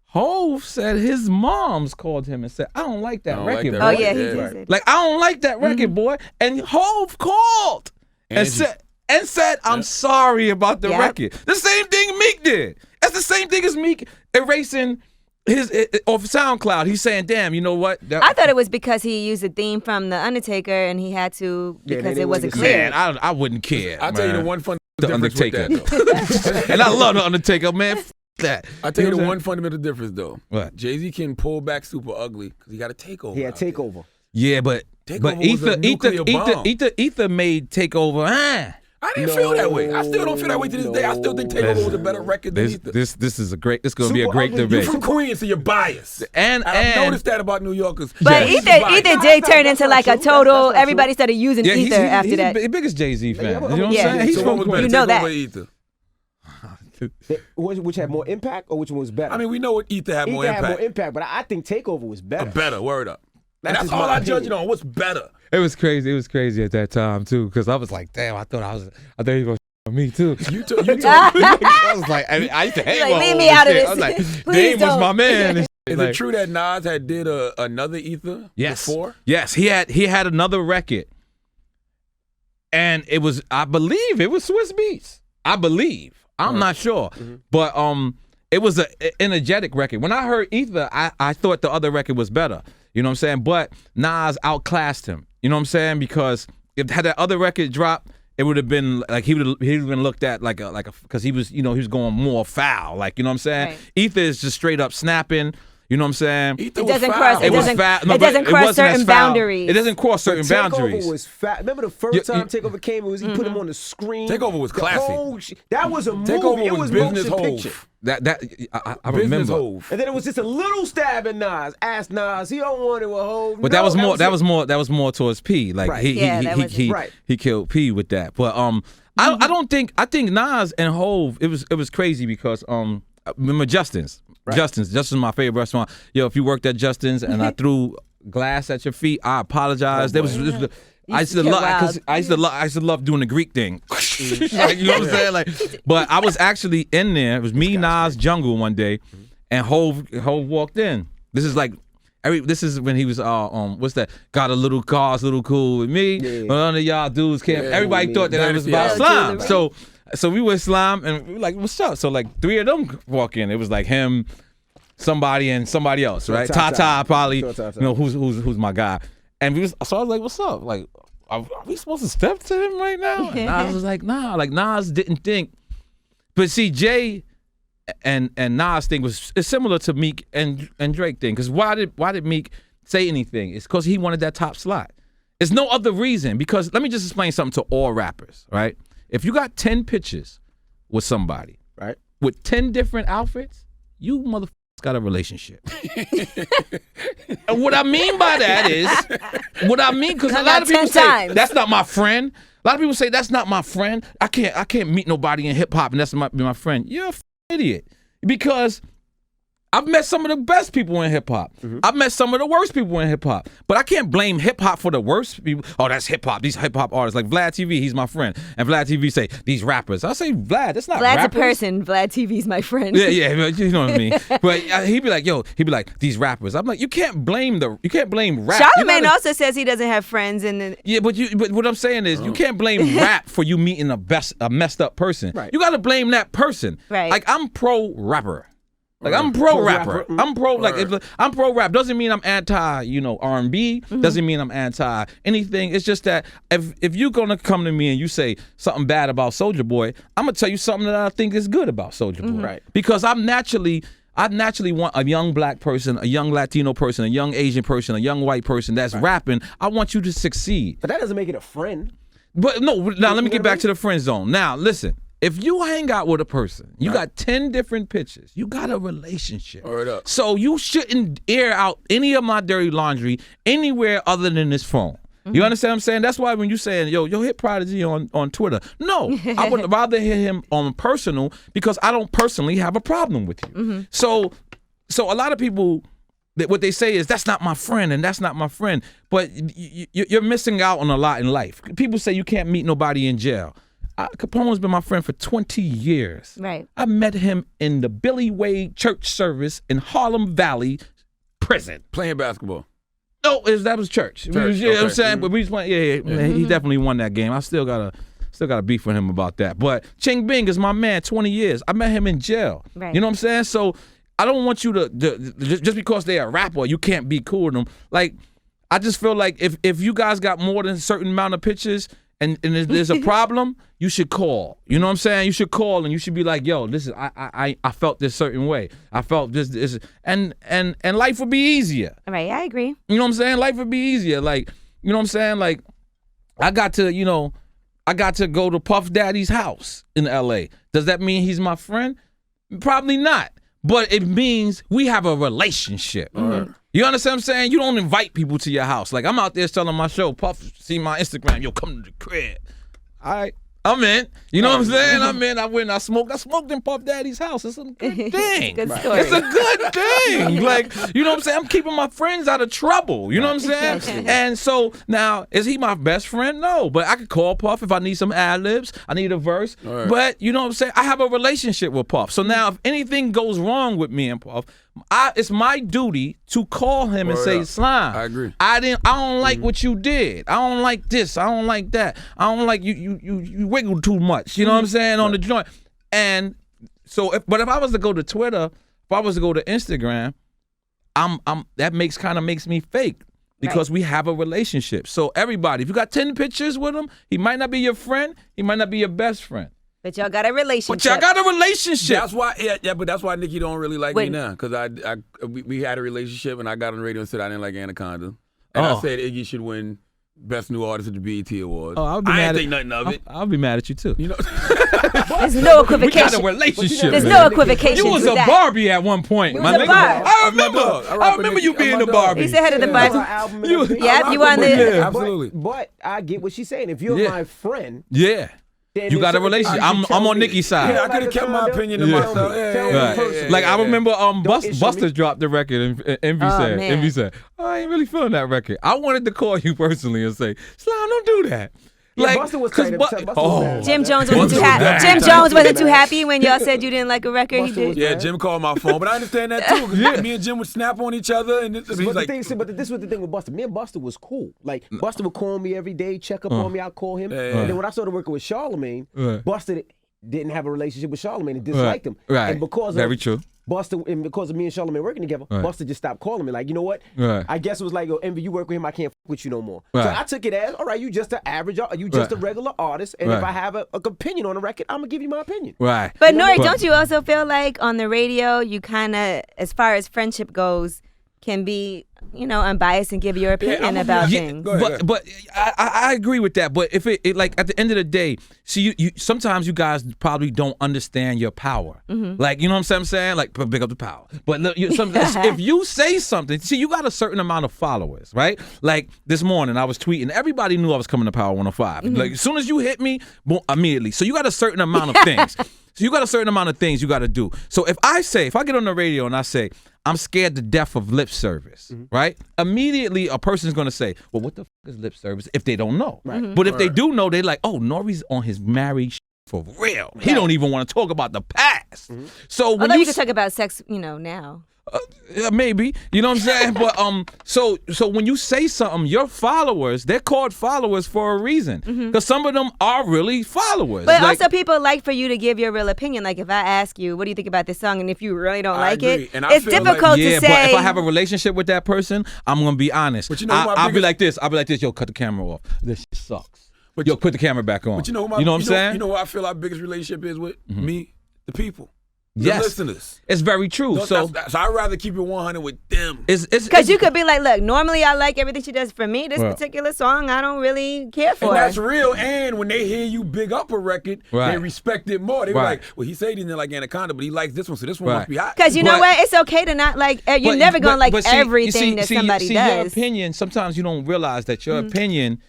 Hove said his moms called him and said, I don't like that record, boy. Oh, yeah, he did. Like, I don't like that record, boy. And Hove called and said, I'm sorry about the record. The same thing Meek did. That's the same thing as Meek erasing his off SoundCloud. He's saying, damn, you know what? I thought it was because he used a theme from The Undertaker and he had to because it wasn't clear. Man, I wouldn't care. I'll tell you the one fundamental difference Undertaker. with that, though. And I love The Undertaker, man. That. I'll tell you the one fundamental difference, though. What? Jay-Z can pull back Super Ugly because he got a takeover. He had takeover. Yeah, but Takeover was a nuclear bomb. Ether made Takeover. I didn't feel that way. I still don't feel that way to this day. I still think Takeover was a better record than Ether. This is going to be a great debate. You're from Queens, so you're biased. And I've noticed that about New Yorkers. But Ether did turn into like a total. Everybody started using yeah, Ether after he's that. the biggest Jay-Z fan. You know what I'm Yeah. saying? He's So from what was better, You know Takeover that. or Ether? Which had more impact or which one was better? I mean, we know what Ether had more Ether impact. had more impact, but I think Takeover was better. Better, word up. And that's just all my I judge it opinion. on. What's better? It was crazy. It was crazy at that time too, because I was like, damn, I thought he was gonna on me too. You told me. I was like, I used to hate Like, my leave old me out of shit. this. I was like, Please Dame was don't. my man. and Is like, it true that Nas had did another Ether before? Yes, he had another record, and it was, I believe, it was Swiss Beats. I believe. I'm not sure, but it was an energetic record. When I heard Ether, I thought the other record was better. You know what I'm saying? But Nas outclassed him. You know what I'm saying? Because had that other record dropped, it would have been like he would have been looked at like a because he was he was going more foul. Like, you know what I'm saying? Right. Ether is just straight up snapping. You know what I'm saying? Ether It was doesn't foul. cross. It was doesn't. foul. No, It but doesn't it cross wasn't as certain foul. boundaries. It doesn't cross certain Takeover boundaries. was fat. Remember the first time Takeover came? It was he put him on the screen. Takeover was The classy. whole that was a movie. Takeover It was was business motion picture. hove. I Business remember. hove. And then it was just a little stab at Nas. Ask Nas. He don't want it with Hov. But that was more towards P. Like Right. he killed P with that. But I don't think Nas and Hov, it was crazy because remember Justin's. Right. Justin's my favorite restaurant. Yo, if you worked at Justin's and I threw glass at your feet, I apologize. There was I used to get love wild. because I used to love doing the Greek thing. Like, you know what I'm saying? Like, but I was actually in there. It was me, Nas, Jungle one day, and Hov walked in. This is like this is when he was what's that? Got a little car, it's a little cool with me. Yeah. But none of y'all dudes can't. Yeah, Everybody thought that it was about Yeah. slime. Right. So we were slime, and we were like, what's up? So like 3 of them walk in. It was like him, somebody, and somebody else, right? Tata probably. Sure, Tata. You know who's my guy. And so I was like, what's up? Like, are we supposed to step to him right now? And Nas was like, nah. Like Nas didn't think. But see, Jay and Nas thing is similar to Meek and Drake thing. Because why did Meek say anything? It's because he wanted that top slot. There's no other reason. Because let me just explain something to all rappers, right? If you got 10 pictures with somebody, Right. with 10 different outfits, you motherfuckers got a relationship. And what I mean by that is, because a lot of people 10 say, times. that's not my friend. A lot of people say, that's not my friend. I can't meet nobody in hip hop and that's be my friend. You're a idiot. Because I've met some of the best people in hip hop. I've met some of the worst people in hip hop. But I can't blame hip hop for the worst people. Oh, that's hip hop. These hip hop artists like Vlad TV, he's my friend. And Vlad TV say these rappers. I say Vlad, that's not Vlad's rappers. a person. Vlad TV's my friend. Yeah, you know what I mean. But he'd be like these rappers. I'm like, you can't blame rap. You Charlamagne gotta- also says he doesn't have friends in the. Yeah, but what I'm saying is, you can't blame rap for you meeting a messed up person. Right. You got to blame that person. Right. Like I'm pro rapper. Like I'm pro rapper. I'm pro I'm pro rap. Doesn't mean I'm anti R&B. Doesn't mean I'm anti anything. It's just that if you're gonna come to me and you say something bad about Soulja Boy, I'm gonna tell you something that I think is good about Soulja Boy. Right. Because I naturally want a young black person, a young Latino person, a young Asian person, a young white person that's rapping. I want you to succeed. But that doesn't make it a friend. But no, now let me get back to the friend zone. Now listen. If you hang out with a person, you got 10 different pictures, you got a relationship. Word up. So you shouldn't air out any of my dirty laundry anywhere other than this phone. You understand what I'm saying? That's why when you saying, yo, hit Prodigy on Twitter. No, I would rather hear him on personal because I don't personally have a problem with you. So a lot of people, what they say is, that's not my friend and that's not my friend. But you're missing out on a lot in life. People say you can't meet nobody in jail. Capone's been my friend for 20 years. Right. I met him in the Billy Wade church service in Harlem Valley prison. Playing basketball. No, that was church. You know what I'm saying? But we just went, he definitely won that game. I still got a beef with him about that. But Ching Bing is my man, 20 years. I met him in jail. Right. You know what I'm saying? So I don't want you to just because they're a rapper, you can't be cool with them. Like, I just feel like if you guys got more than a certain amount of pictures, and there's a problem, you should call. You know what I'm saying? You should call and you should be like, yo, listen, I felt this certain way. I felt this and life would be easier. Right, I agree. You know what I'm saying? Life would be easier. Like, you know what I'm saying? Like, I got to, I got to go to Puff Daddy's house in L.A. Does that mean he's my friend? Probably not. But it means we have a relationship. You understand what I'm saying? You don't invite people to your house. Like, I'm out there selling my show. Puff, see my Instagram. Yo, come to the crib. All right. I'm in. You know what I'm saying? I'm in. I went. I smoked in Puff Daddy's house. It's a good thing. Good story. It's a good thing. Like, you know what I'm saying? I'm keeping my friends out of trouble. You know what I'm saying? And so now, is he my best friend? No. But I could call Puff if I need some ad-libs. I need a verse. Right. But you know what I'm saying? I have a relationship with Puff. So now if anything goes wrong with me and Puff, it's my duty to call him and say, Slime, I agree. I don't like what you did. I don't like this. I don't like that. I don't like you wiggle too much. You know what I'm saying? On the joint. And so if I was to go to Twitter, if I was to go to Instagram, that makes me fake. Because we have a relationship. So everybody, if you got 10 pictures with him, he might not be your friend, he might not be your best friend. But y'all got a relationship. That's why, but that's why Nikki don't really like me now. Because we had a relationship, and I got on the radio and said I didn't like Anaconda, and I said Iggy should win Best New Artist at the BET Awards. Oh, I didn't think nothing of it. I'll be mad at you too. You know, there's no equivocation. We got a relationship. There's no equivocation. You was a Barbie at one point, my nigga. I remember you being a Barbie. He's the head of the Barbie. You on the absolutely. But I get what she's saying. If you're my friend, you got a relationship. I'm on Nikki's side. Yeah, I could have kept my opinion to myself. Like I remember Buster dropped the record and Envy said, I ain't really feeling that record. I wanted to call you personally and say, Slime, don't do that. Like, Buster was Jim Jones wasn't too happy. Jim Jones wasn't too happy when y'all said you didn't like a record. He did. Yeah, Jim called my phone, but I understand that too. Cause me and Jim would snap on each other, and he's like. But this was the thing with Buster. Me and Buster was cool. Like Buster would call me every day, check up on me. I'd call him. And then when I started working with Charlemagne, Buster didn't have a relationship with Charlemagne and disliked him. Right. And because very true. Buster, and because of me and Charlemagne working together, Buster just stopped calling me. Like, you know what? I guess it was like, Envy, you work with him, I can't fuck with you no more. So I took it as, all right, you just an average, you just a regular artist, and if I have an opinion on a record, I'm gonna give you my opinion. Right. But N.O.R.E, don't you also feel like on the radio, you kind of, as far as friendship goes, can be, unbiased and give your opinion about things. But I agree with that. But if it like at the end of the day, see, you sometimes you guys probably don't understand your power. Like, you know what I'm saying? Like, big up the power. But look, if you say something, see, you got a certain amount of followers, right? Like this morning, I was tweeting. Everybody knew I was coming to Power 105. Like as soon as you hit me, boom, immediately. So you got a certain amount of things. So you got a certain amount of things you got to do. So if I get on the radio and I say, I'm scared to death of lip service, right? Immediately a person's going to say, well, what the is lip service if they don't know? Right. But if they do know, they're like, oh, N.O.R.E's on his married for real. Right. He don't even want to talk about the past. So when although you can talk about sex, now. Maybe, you know what I'm saying? But so when you say something, your followers, they're called followers for a reason, because some of them are really followers. But also people like for you to give your real opinion. Like if I ask you, what do you think about this song, and if you really don't like it, it's difficult to say. But if I have a relationship with that person, I'm gonna be honest. But I'll be like this. Yo, cut the camera off. This shit sucks. But put the camera back on. But you know what I'm saying? You know what I feel our biggest relationship is with me, the people. The listeners. It's very true. So I'd rather keep it 100 with them. Because you could be like, look, normally I like everything she does. For me, this particular song, I don't really care for. And that's real. And when they hear you big up a record, they respect it more. They be like, well, he said he didn't like Anaconda, but he likes this one, so this one must be hot. Because you know what? It's okay to not like, you're never going to like everything that somebody does. Your opinion, sometimes you don't realize that your opinion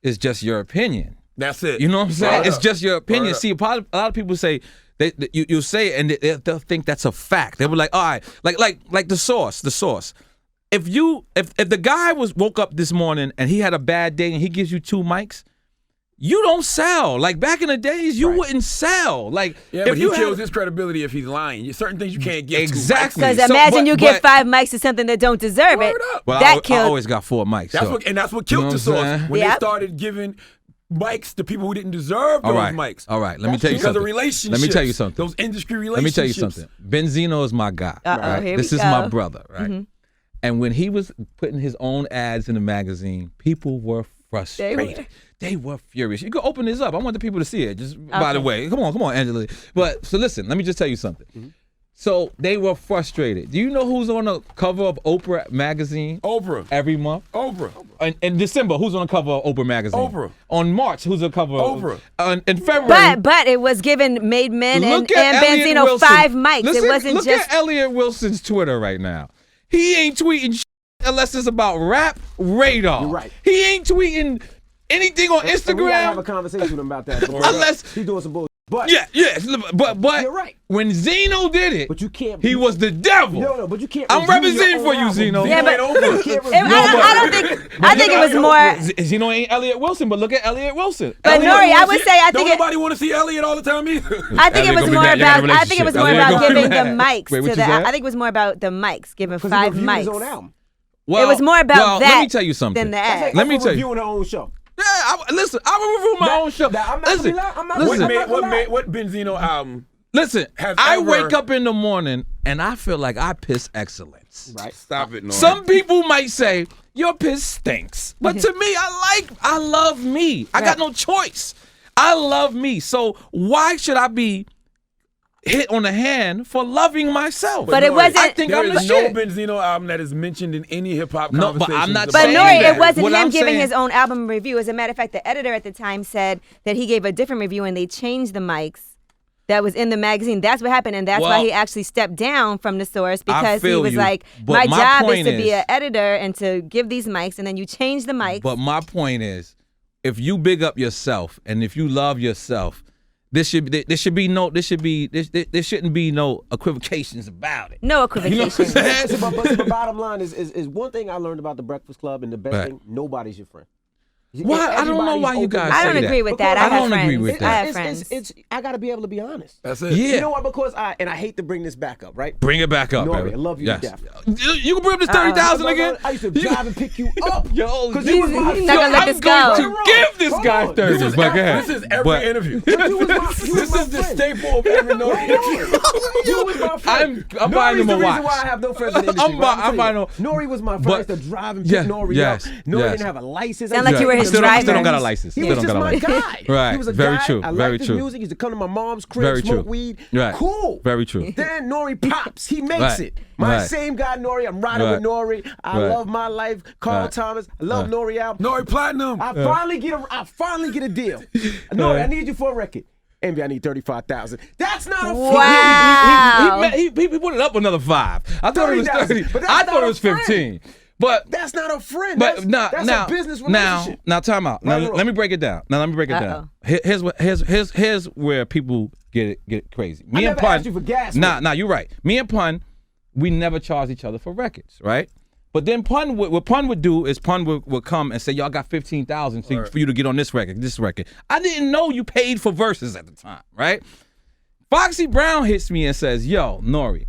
is just your opinion. That's it. You know what I'm saying? It's just your opinion. See, a lot of people say, you say it and they'll think that's a fact. They'll be like, all right, like the source. If the guy woke up this morning and he had a bad day and he gives you 2 mics, you don't sell. Like back in the days, you wouldn't sell. Like but he kills his credibility if he's lying. Certain things you can't get. Exactly. Because imagine you get 5 mics to something that don't deserve it. Well, that I always got 4 mics. That's what killed the source when they started giving mics to people who didn't deserve those mics. All right, let me tell you something. Because of relationships. Let me tell you something. Those industry relationships. Let me tell you something. Benzino is my guy. Right? This is my brother, right? And when he was putting his own ads in the magazine, people were frustrated. They were furious. You can open this up. I want the people to see it. Just by the way, come on, Angela. But so listen, let me just tell you something. So they were frustrated. Do you know who's on the cover of Oprah magazine? Oprah. Every month? Oprah. In December, who's on the cover of Oprah magazine? Oprah. On March, who's on the cover Oprah. In February. But it was made men and Elliot Benzino Wilson. 5 mics. Listen, it wasn't look just. At Elliot Wilson's Twitter right now. He ain't tweeting unless it's about Rap Radar. You're right. He ain't tweeting anything on Instagram. And we gotta have a conversation with him about that. Unless he's doing some bullshit. But but you're right. When Zeno did it, but you can't. He was the devil. No, but you can't. I'm representing for you, Zeno. Yeah, but I don't think. I think it was more. Zeno ain't Elliot Wilson, but look at Elliot Wilson. But N.O.R.E, I would say I think nobody want to see Elliot all the time either. I think it was more about. I think it was more about giving the mics Wait, to the. I think it was more about the mics, giving 5 mics. Well, it was more about that. Let me tell you something. Than the ad. Let me tell you. Reviewing her own show. Yeah, listen, I will review my own show. What Benzino album? Listen, I wake up in the morning and I feel like I piss excellence. Right. Stop it, N.O.R.E. Some people might say your piss stinks, but to me, I love me. I got no choice. I love me. So why should I be hit on the hand for loving myself? But it wasn't. I think I'm the shit. There is no Benzino album that is mentioned in any hip hop No, conversation. but I'm not But saying N.O.R.E, that. it wasn't What him I'm giving saying- his own album review. As a matter of fact, the editor at the time said that he gave a different review and they changed the mics that was in the magazine. That's what happened, and that's why he actually stepped down from the source, because he was like, my job is to be an editor and to give these mics, and then you change the mics. But my point is, if you big up yourself and if you love yourself, there shouldn't be no equivocations about it. No equivocations. You know what I'm saying? But the bottom line is one thing I learned about the Breakfast Club, and the best thing, nobody's your friend. Why? I don't know why you guys I say don't agree with that. I don't have agree friends. with that. I have friends. I got to be able to be honest. That's it. Yeah. You know what? Because I hate to bring this back up, right? Bring it back up, N.O.R.E, baby. I love you to death. You can bring up this 30,000 again. I used to drive and pick you up. Yo, because you was my he's not gonna let this go. I'm going to give this guy 30. This is every interview. This is the staple of every N.O.R.E. interview. You was my friend. I'm buying him a watch. That's the reason why I have no friends in the industry. I'm buying him. N.O.R.E was my friend. I used to drive and pick N.O.R.E up. N.O.R.E didn't have a license. Sound like you were his driver. Still don't got a license. He was just my guy. Right. He was a Very guy. true. I Very liked his true. music. He used to come to my mom's crib, Very smoke true. weed. Right. Cool. Very true. Then N.O.R.E pops. He makes Right. it. My Right. same guy, N.O.R.E. I'm riding Right. with N.O.R.E. I Right. love my life. Carl Right. Thomas. I love N.O.R.E. album. N.O.R.E Platinum. I finally get a deal. N.O.R.E, I need you for a record. Envy, I need 35,000. That's not a Wow. He put it up another 5. I thought it was 30. But that's I not thought it a was friend. 15. But That's not a friend. But That's now a business relationship. Now time out. Now Right or let me break it down. Here's where people get crazy. Me I and never Pun. asked you for gas Nah, you're right. Me and Pun, we never charged each other for records, right? But then what Pun would do is Pun would come and say, "Yo, I got 15,000 for you to get on this record. I didn't know you paid for verses at the time, right? Foxy Brown hits me and says, "Yo, N.O.R.E,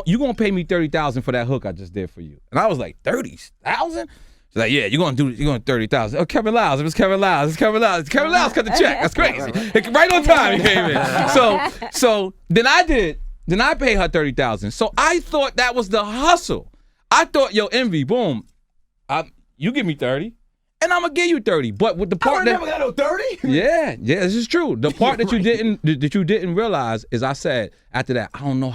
you gonna pay me 30,000 for that hook I just did for you." And I was like, 30,000? She's like, "Yeah, you're gonna 30,000. Oh, Kevin Lyles. It was Kevin Lyles. Kevin Lyles cut the check. That's crazy. Right on time he came in. So then I paid her 30,000. So I thought that was the hustle. I thought, yo, Envy, boom, you give me 30, and I'm gonna give you 30. But with the part I never got no 30. yeah, this is true. The part that you didn't realize is I said after that, I don't know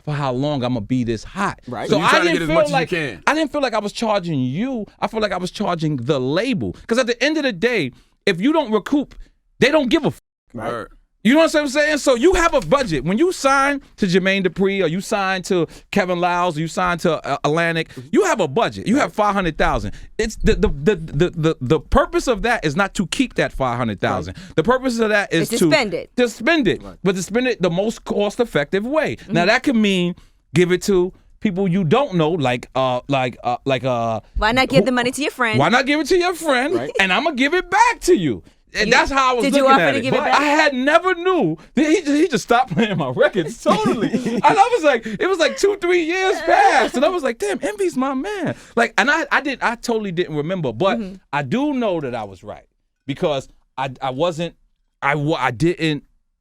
for how long I'm gonna be this hot. Right. So You I trying to didn't get as feel much as you like can. I didn't feel like I was charging you. I feel like I was charging the label. Because at the end of the day, if you don't recoup, they don't give a f. Right. You know what I'm saying? So you have a budget. When you sign to Jermaine Dupri or you sign to Kevin Lyles or you sign to Atlantic, you have a budget. You have 500,000. It's the purpose of that is not to keep that 500,000. The purpose of that is to spend it. To spend it, but to spend it the most cost-effective way. Now that can mean give it to people you don't know, like why not give the money to your friend? Why not give it to your friend? And I'm gonna give it back to you. And that's how I was Did looking you offer at to it. give it back? I had never knew. He just stopped playing my records totally. And I was like, it was like 2-3 years passed, and I was like, damn, Envy's my man. Like, and I totally didn't remember, but I do know that I was right because I didn't.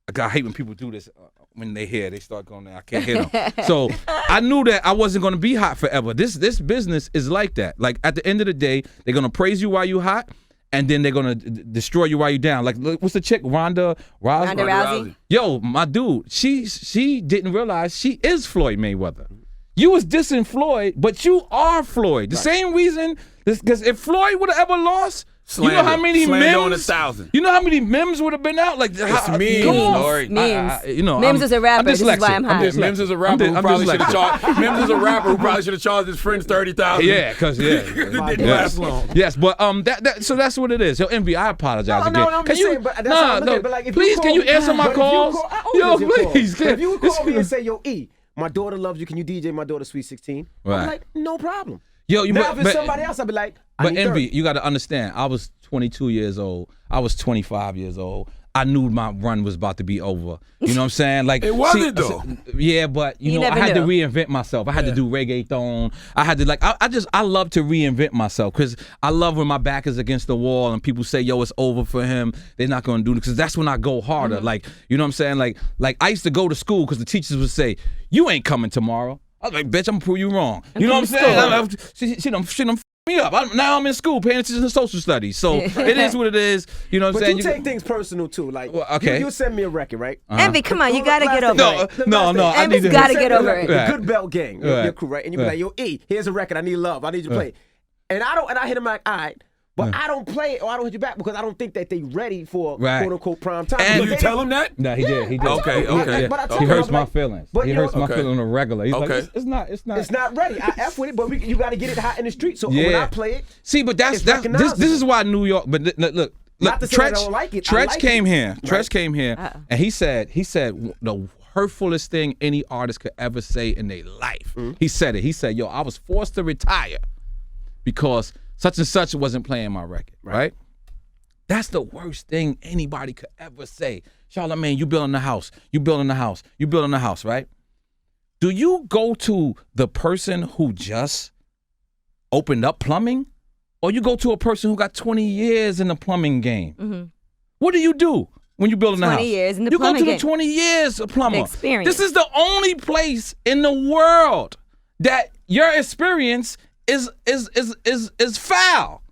Like, I hate when people do this. When they start going, I can't hear them. So I knew that I wasn't going to be hot forever. This business is like that. Like at the end of the day, they're going to praise you while you hot. and then they're gonna destroy you while you're down. Like, what's the chick, Ronda Rousey? Yo, my dude, she didn't realize she is Floyd Mayweather. You was dissing Floyd, but you are Floyd. The same reason, because if Floyd would have ever lost, slander. You know how many memes? On 1,000. You know how many memes would have been out? Like, it's memes, N.O.R.E. Mims is a rapper. This is why I'm high. Mims is a rapper who probably should have charged. Mims is a rapper who probably should have charged his friends $30,000. Yeah, because it didn't last long. Yes, but so that's what it is. Yo, Envy, I apologize again. No, I'm just saying, but that's how I look at it. But like, if please, you can you answer my calls? Yo, please. If you would call me and say, yo, E, my daughter loves you. Can you DJ my daughter Sweet 16? Right. I'm like, no problem. Yo, now, if it's somebody else, I'd be like, but Envy, you got to understand, I was 22 years old. I was 25 years old. I knew my run was about to be over. You know what I'm saying? Like, it wasn't though. Yeah, but you know, I had to reinvent myself. I had to do reggaeton. I had to I love to reinvent myself because I love when my back is against the wall and people say, "Yo, it's over for him. They're not gonna do it." Because that's when I go harder. Like, you know what I'm saying? Like I used to go to school because the teachers would say, "You ain't coming tomorrow." I was like, "Bitch, I'm gonna prove you wrong." You know what I'm saying? She done me up. Now I'm in school paying attention to social studies. So it is what it is. You know what I'm saying? But you take things personal too. Like, okay. You send me a record, right? Envy, come on, you gotta get over it. No. Envy's gotta get over it. The Good Bell Gang, your crew, right? And you be like, yo, E, here's a record. I need love. I need you to play it. And I hit him like, all right. But I don't play it or I don't hit you back because I don't think that they ready for quote-unquote prime time. And you tell him that? No, he did. He did. Okay. But he hurts my feelings. He hurts my feelings on a regular. He's like, it's not ready. I F with it, but you got to get it hot in the street. So when I play it, see, but this is why New York. But look. Not to say I don't like it. Tretch came here. Tretch came here, and he said the hurtfulest thing any artist could ever say in their life. He said it. He said, "Yo, I was forced to retire because such and such wasn't playing my record." Right? That's the worst thing anybody could ever say. Charlamagne, you building the house. You building the house. You building the house, right? Do you go to the person who just opened up plumbing? Or you go to a person who got 20 years in the plumbing game? What do you do when you building the house? 20 years in the plumbing game. You go to the 20 years of plumber. Experience. This is the only place in the world that your experience is foul.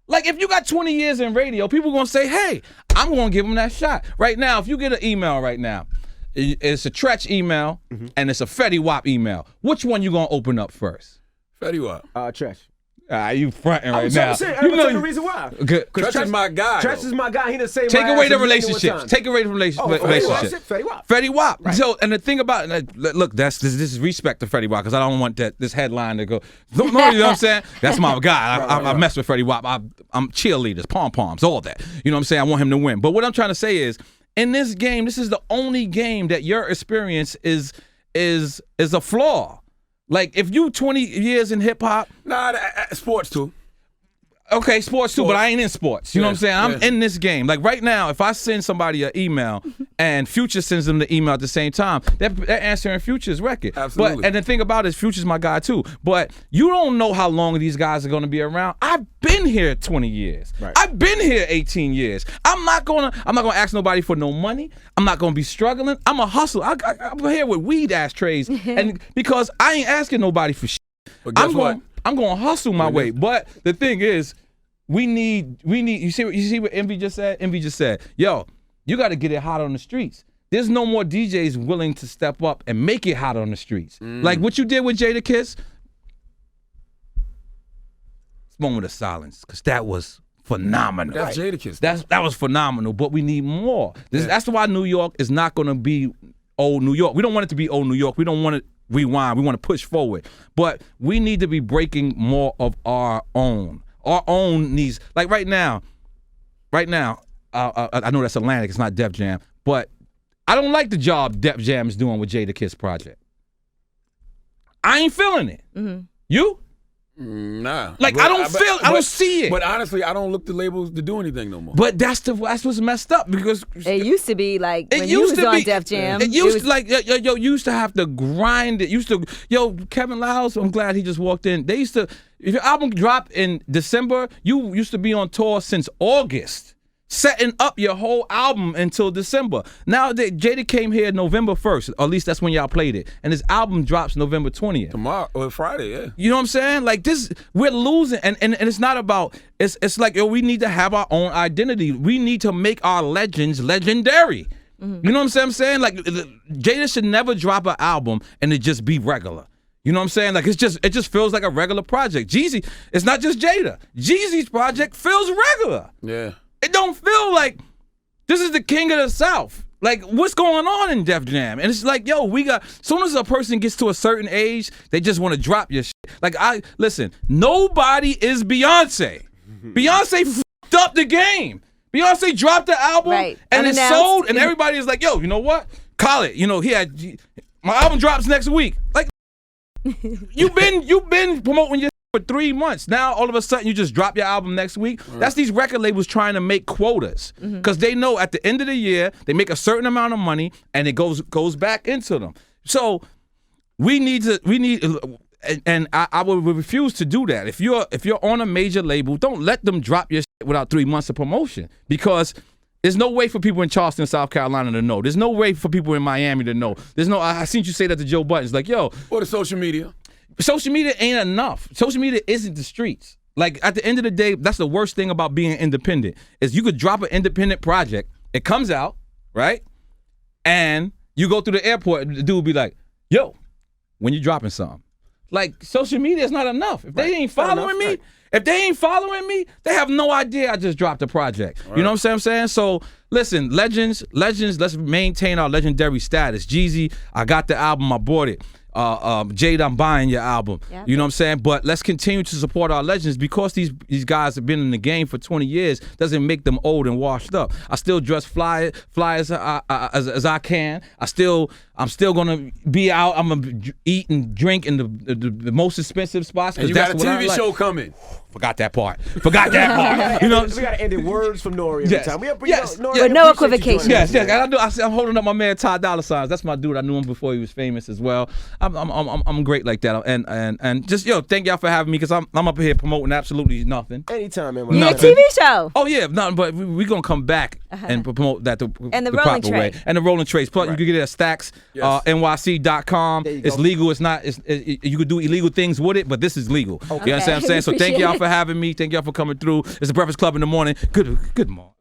Like, if you got 20 years in radio, people are going to say, hey, I'm going to give them that shot. Right now, if you get an email right now, it's a Tretch email and it's a Fetty Wap email. Which one you going to open up first? Fetty Wap. Tretch. You fronting right now. I'm telling the reason why. Tretch is my guy. Tretch is my guy. He the same. Take away the relationships. Take away the relationship. Fetty Wap. Fetty Wap. Right. So, and the thing about it, look, this is respect to Fetty Wap because I don't want this headline to go. You know what I'm saying? That's my guy. I mess with Fetty Wap. I'm cheerleaders, pom poms, all that. You know what I'm saying? I want him to win. But what I'm trying to say is, in this game, this is the only game that your experience is a flaw. Like, if you 20 years in hip hop, sports too. Okay, sports too, but I ain't in sports. You know what I'm saying? I'm in this game. Like, right now, if I send somebody an email and Future sends them the email at the same time, they're answering Future's record. Absolutely. And the thing about it is Future's my guy too. But you don't know how long these guys are going to be around. I've been here 20 years. Right. I've been here 18 years. I'm not gonna ask nobody for no money. I'm not gonna be struggling. I'm a hustler. I'm here with weed ashtrays, and because I ain't asking nobody for shit. But guess what? I'm gonna hustle my way. But the thing is, we need. You see what Envy just said? Envy just said, "Yo, you got to get it hot on the streets." There's no more DJs willing to step up and make it hot on the streets. Like what you did with Jadakiss. Moment of silence, because that was phenomenal. That's Jadakiss. That was phenomenal. But we need more. That's why New York is not gonna be old New York. We don't want it to be old New York. We don't want to rewind. We want to push forward. But we need to be breaking more of our own. Our own needs. Like right now, I know that's Atlantic, it's not Def Jam, but I don't like the job Def Jam is doing with Jadakiss project. I ain't feeling it. You? Nah. Like, I don't see it. But honestly, I don't look to labels to do anything no more. But that's what's messed up, because it used to be like when you was on Def Jam. It used to, like, yo, you used to have to grind it. Kevin Lyles, I'm glad he just walked in. They used to, if your album dropped in December, you used to be on tour since August. setting up your whole album until December. Now that Jada came here November 1st, or at least that's when y'all played it, and his album drops November 20th. Tomorrow or Friday, yeah. You know what I'm saying? Like this, we're losing, and it's not about. It's like, yo, we need to have our own identity. We need to make our legends legendary. You know what I'm saying? Like Jada should never drop an album and it just be regular. You know what I'm saying? Like it just feels like a regular project. Jeezy, it's not just Jada. Jeezy's project feels regular. Yeah. It don't feel like this is the king of the South. Like, what's going on in Def Jam? And it's like, yo, as soon as a person gets to a certain age, they just want to drop your shit. Like, listen, nobody is Beyonce. Beyonce f***ed up the game. Beyonce dropped the album and it sold, and everybody is like, yo, you know what? Call it. You know, my album drops next week. Like, you've been promoting your for 3 months. Now all of a sudden you just drop your album next week. That's these record labels trying to make quotas because they know at the end of the year they make a certain amount of money and it goes back into them. So we need and I would refuse to do that. If you're on a major label, don't let them drop your shit without 3 months of promotion, because there's no way for people in Charleston, South Carolina to know. There's no way for people in Miami to know. I seen you say that to Joe Budden. It's like, yo. Or the social media. Social media ain't enough. Social media isn't the streets. Like, at the end of the day, that's the worst thing about being independent, is you could drop an independent project, it comes out, right? And you go through the airport, and the dude will be like, yo, when you dropping something? Like, social media is not enough. If they ain't following me, they have no idea I just dropped a project. Right. You know what I'm saying? So, listen, legends, let's maintain our legendary status. Jeezy, I got the album, I bought it. Jade, I'm buying your album. Yep. You know what I'm saying? But let's continue to support our legends, because these guys have been in the game for 20 years doesn't make them old and washed up. I still dress fly as I can. I'm still gonna be out. I'm gonna eat and drink in the most expensive spots. And you got a TV show coming. Forgot that part. You know, we gotta end in words from N.O.R.E. every time. With no equivocation. Yes. I'm holding up my man Ty Dolla $igns. That's my dude. I knew him before he was famous as well. I'm great like that. And just, yo, thank y'all for having me, because I'm up here promoting absolutely nothing. Anytime, man. You're a TV show. Oh yeah, nothing. But we're gonna come back and promote that the proper way. And the rolling trades. Plus, you can get it at Stacks. Yes. NYC.com. It's legal. It's not. You could do illegal things with it, but this is legal. Okay. You understand what I'm saying? So thank y'all for having me. Thank y'all for coming through. It's the Breakfast Club in the morning. Good morning.